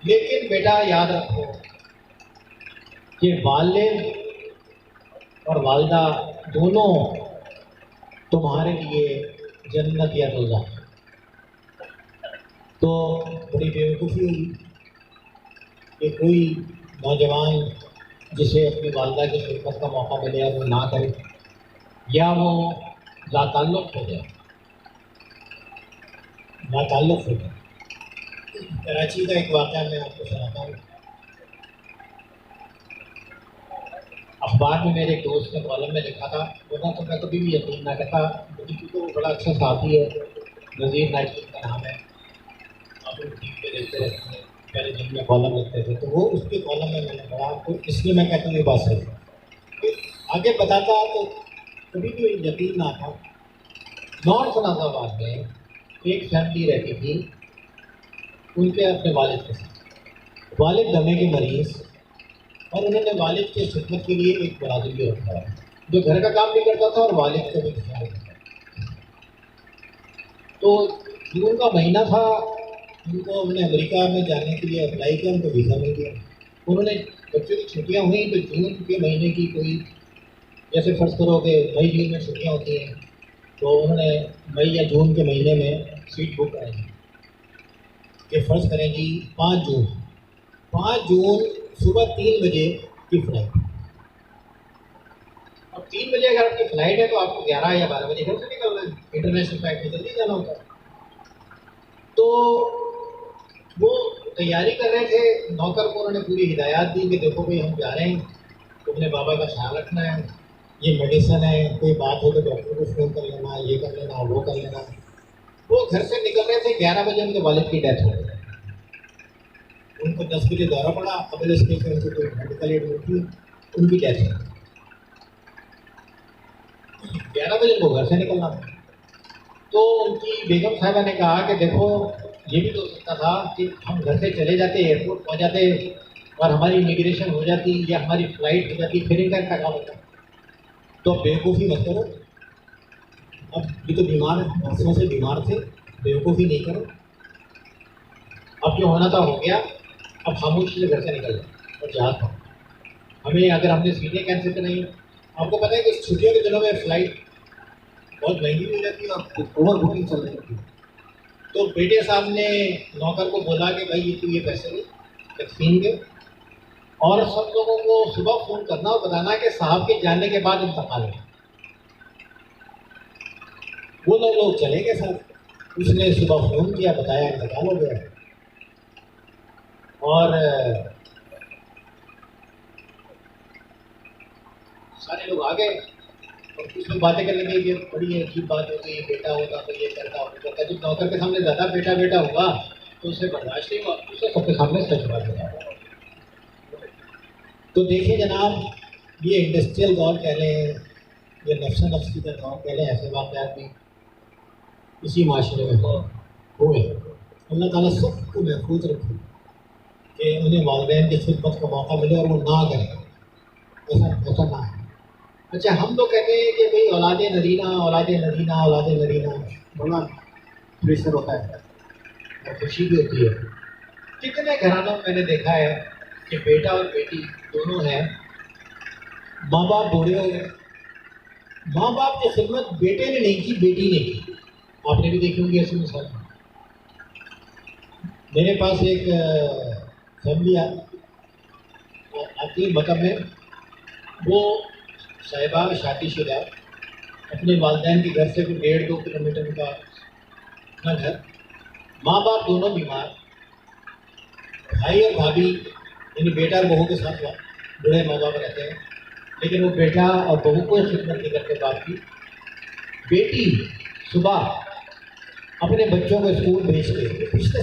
لیکن بیٹا یاد رکھو کہ والد اور والدہ دونوں تمہارے لیے جنت یا دوزخ. تو بڑی بیوقوفی ہوگی کہ کوئی نوجوان جسے اپنی والدہ کی خدمت کا موقع ملے وہ نہ کرے, یا وہ لاتعلق ہو جائے. لاتعلق ہو جائے. کراچی کا ایک واقعہ میں آپ کو سناتا ہوں. اخبار میں میرے ایک دوست نے کالم میں لکھا تھا, ورنہ تو میں کبھی بھی یقین نہ کرتا, لیکن کیونکہ وہ بڑا اچھا صحافی ہے, نذیر ناجی کا نام ہے, آپ لوگ ٹی وی پہ دیکھتے رہتے ہیں, پہلے جن میں کالم لکھتے تھے, تو وہ اس کے کالم میں نے پڑھا, تو اس لیے میں کہتا ہوں یہ بات صحیح. آگے بتاتا تو کبھی بھی یقین نہ تھا. نارتھ فیصل آباد میں ایک فیملی رہتی تھی, ان کے اپنے والد کے ساتھ. والد دمے کے مریض, اور انہوں نے والد کی خدمت کے لیے ایک برادری بھی رکھا ہے جو گھر کا کام بھی کرتا تھا اور والد کا بھی خیال رکھتا تھا. تو جون کا مہینہ تھا, ان کو ہم نے امریکہ میں جانے کے لیے اپلائی کیا, ان کو ویزا مل گیا. انہوں نے بچوں کی چھٹیاں ہوئیں تو جون کے مہینے کی کوئی, جیسے فرض کرو کہ مئی جون میں چھٹیاں ہوتی ہیں, تو انہوں نے مئی یا جون کے مہینے میں سیٹ بک کرائی کہ فرض کریں جی 5 جون صبح 3 بجے کی فلائٹ. اب 3 بجے اگر آپ کی فلائٹ ہے تو آپ کو 11 یا 12 بجے گھر سے نکلنا ہے, انٹرنیشنل فلائٹ میں جلدی جانا ہوتا ہے. تو وہ تیاری کر رہے تھے, نوکر کو انہوں نے پوری ہدایات دی کہ دیکھو بھائی ہم جا رہے ہیں, تو اپنے بابا کا خیال رکھنا ہے, یہ میڈیسن ہے, کوئی بات ہو تو ڈاکٹر کو فون کر لینا, یہ کر لینا, وہ کر لینا. وہ گھر سے نکل رہے تھے, 11 بجے ان کے والد کی ڈیتھ ہو گئی. ان کو 10 بجے دورہ پڑا, قبل اس کے ان کو کوئی میڈیکل ایڈ ہوئی تھی, ان کی ڈیتھ ہو گئی. 11 بجے ان کو گھر سے نکلنا تھا. تو ان کی بیگم صاحبہ نے کہا کہ دیکھو یہ بھی تو ہو سکتا تھا کہ ہم گھر سے چلے جاتے, ایئرپورٹ پہنچ جاتے اور ہماری امیگریشن ہو جاتی یا ہماری فلائٹ ہو جاتی, پھر ان کا انتخاب ہوتا. تو بیوقوفی مت کرو. اب یہ تو بیمار برسوں سے بیمار تھے, بیوقوفی نہیں کرو. اب جو ہونا تھا ہو گیا, اب خاموشی سے گھر سے نکل جائے اور جہاز پاؤ. ہمیں اگر ہم نے سیٹیں کینسل کریں, آپ کو پتہ ہے کہ چھٹیوں کے دنوں میں فلائٹ بہت مہنگی ہو جاتی ہے اور اوور بکنگ چل رہی ہوتی ہے. تو بیٹے صاحب نے نوکر کو بولا کہ بھائی یہ پیسے لے تقسیم کے, اور سب لوگوں کو صبح فون کرنا اور بتانا کہ صاحب کے جانے کے بعد انتقال ہے. وہ لوگ چلے گئے سر. اس نے صبح فون کیا, بتایا انتقال ہو گیا. اور سارے لوگ آ گئے اور کچھ لوگ باتیں کرنے لگے کہ بڑی عجیب بات ہوگی, بیٹا ہوتا تو یہ کرتا ہوتا. جب نوکر کے سامنے زیادہ بیٹا بیٹا ہوگا تو اسے برداشت نہیں ہوا, اسے سب کے سامنے سچ بات بتا. تو دیکھیں جناب, یہ انڈسٹریل دور کہہ لیں یا نفس نفسی کا دور کہہ لیں, ایسے واقعات بھی اسی معاشرے میں ہوئے. اللہ تعالیٰ سب کو محفوظ رکھے کہ انہیں والدین کی خدمت کا موقع ملے اور وہ نہ کریں, ایسا نہ ہے. اچھا, ہم تو کہتے ہیں کہ بھائی اولاد نرینہ اولاد نرینہ اولاد نرینہ, بڑا پریشر ہوتا ہے اور خوشی بھی ہوتی ہے. کتنے گھرانوں میں نے دیکھا ہے کہ بیٹا اور بیٹی دونوں ہیں, ماں باپ بوڑھے ہو گئے, ماں باپ کی خدمت بیٹے نے نہیں کی, بیٹی نے کی. آپ نے بھی دیکھی ہوں گی ایسی مثال. میرے پاس ایک فیملی آتی ہے مکہ میں, وہ صاحبہ شادی شدہ, اپنے والدین کے گھر سے کوئی 1.5-2 کلومیٹر کا اپنا گھر, ماں باپ دونوں بیمار, بھائی اور بھابھی یعنی بیٹا اور بہو کے ساتھ بڑے ماں باپ رہتے ہیں, لیکن وہ بیٹا اور بہو کوئی خدمت نہیں کرتے باپ کی. بیٹی صبح اپنے بچوں کو اسکول بھیج کے, پچھلے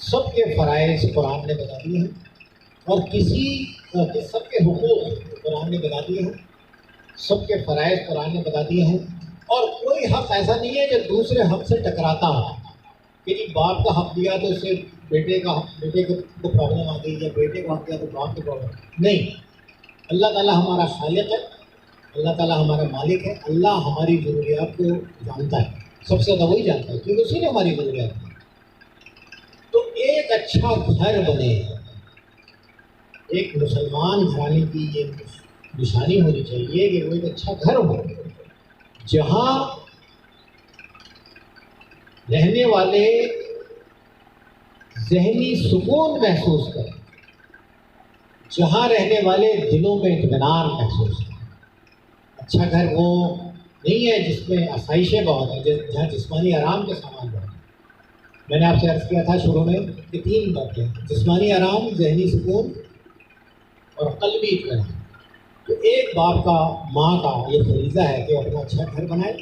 سب کے فرائض قرآن نے بتا دیے ہیں، اور سب کے حقوق قرآن نے بتا دیے ہیں، سب کے فرائض قرآن نے بتا دیے ہیں، اور کوئی حق ایسا نہیں ہے جو دوسرے حق سے ٹکراتا ہو کہ جی باپ کا حق دیا تو اس سے بیٹے کو پرابلم آ گئی، یا بیٹے کو حق دیا تو باپ کو پرابلم نہیں۔ اللہ تعالیٰ ہمارا خالق ہے، اللہ تعالیٰ ہمارا مالک ہے، اللہ ہماری ضروریات کو جانتا ہے، سب سے زیادہ وہی جانتا ہے کیونکہ اسی نے ہماری ضروریات دی۔ تو ایک اچھا گھر بنے، ایک مسلمان گھرانے کی یہ نشانی ہونی چاہیے کہ وہ ایک اچھا گھر ہو جہاں رہنے والے ذہنی سکون محسوس کریں، جہاں رہنے والے دلوں میں اطمینان محسوس کریں۔ اچھا گھر وہ نہیں ہے جس میں آسائشیں بہت ہیں، جہاں جسمانی آرام کے سامان بہت ہیں۔ میں نے آپ سے عرض کیا تھا شروع میں کہ 3 باتیں: جسمانی آرام، ذہنی سکون اور قلبی اطمینان۔ تو ایک باپ کا، ماں کا یہ فریضہ ہے کہ اپنا اچھا گھر بنائے،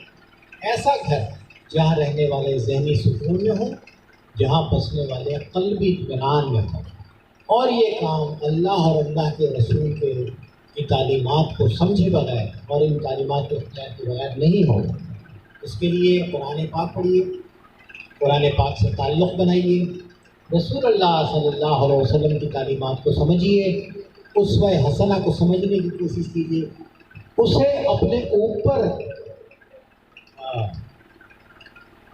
ایسا گھر جہاں رہنے والے ذہنی سکون میں ہوں، جہاں بسنے والے قلبی اطمینان میں ہوں۔ اور یہ کام اللہ اور اللہ کے رسول کی تعلیمات کو سمجھے بغیر اور ان تعلیمات کو اختیار کے بغیر نہیں ہوگا۔ اس کے لیے قرآن پاک پڑھیے، قرآن پاک سے تعلق بنائیے، رسول اللہ صلی اللہ علیہ وسلم کی تعلیمات کو سمجھیے، اسوہ حسنہ کو سمجھنے کی کوشش کیجیے، اسے اپنے اوپر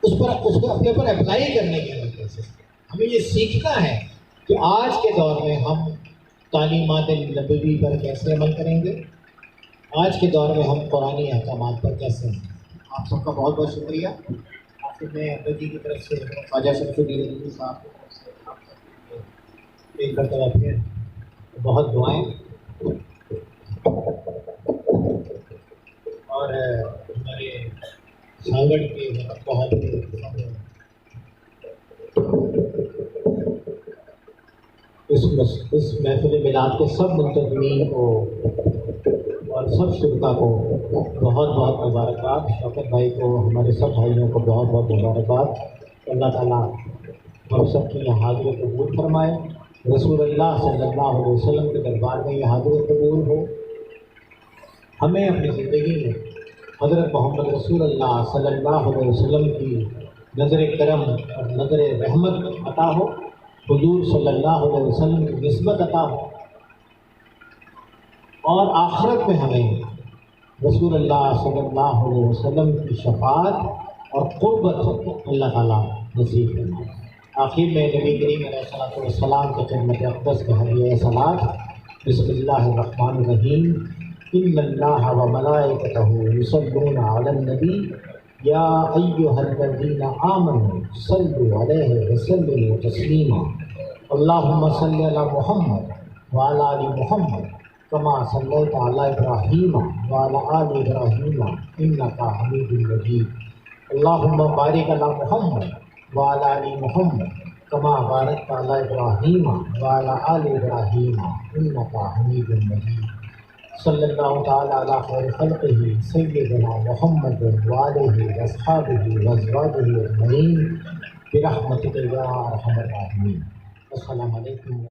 اس کو اپنے اوپر اپلائی کرنے کی کوشش کریں۔ ہمیں یہ سیکھنا ہے کہ آج کے دور میں ہم تعلیمات نبوی پر کیسے عمل کریں گے، آج کے دور میں ہم قرآنی احکامات پر کیسے ہیں۔ آپ سب کا بہت بہت شکریہ۔ آخر میں احمد جی کی طرف سے، خواجہ شمس الدین رضوی صاحب کی طرف سے آپ سب کے لیے ایک مرتبہ پھر بہت دعائیں، اور ہمارے سانگڑ کے بہت اس محفل میلاد کے سب منتظمین کو اور سب شرکا کو بہت بہت مبارکباد۔ شوکت بھائی کو، ہمارے سب بھائیوں کو بہت بہت مبارکباد۔ اللہ تعالیٰ ہم سب کی یہ حاضری قبول فرمائے، رسول اللہ صلی اللہ علیہ وسلم کے دربار میں یہ حاضری قبول ہو۔ ہمیں اپنی زندگی میں حضرت محمد رسول اللہ صلی اللہ علیہ وسلم کی نظر کرم اور نظر رحمت عطا ہو، حضور صلی اللہ علیہ وسلم کی نسبت عطا ہو، اور آخرت میں ہمیں رسول اللہ صلی اللہ علیہ وسلم کی شفاعت اور قربت اللہ تعالیٰ نصیب فرمائے۔ آخر میں نبی کریم علیہ الصلوۃ والسلام کے خدمت اقدس میں ہدیہ صلاۃ۔ بسم اللہ الرحمن الرحیم۔ ان اللہ وملائکتہ یصلون علی النبی یا ایھا الذین آمنوا صلوا علیہ وسلموا تسلیما۔ اللہم صلی علی محمد وعلی آل محمد کما صلیت علی ابراہیم وعلی آل ابراہیم انک حمید مجید۔ اللہم بارک علی محمد وعلی آل محمد کما بارکت علی ابراہیم وعلی آل ابراہیم انک حمید مجید۔ صلی اللہ تعالی علی خیر خلقہ سیدنا محمد وآلہ واصحابہ وازواجہ اجمعین برحمتک یا ارحم الراحمین۔ السلام علیکم۔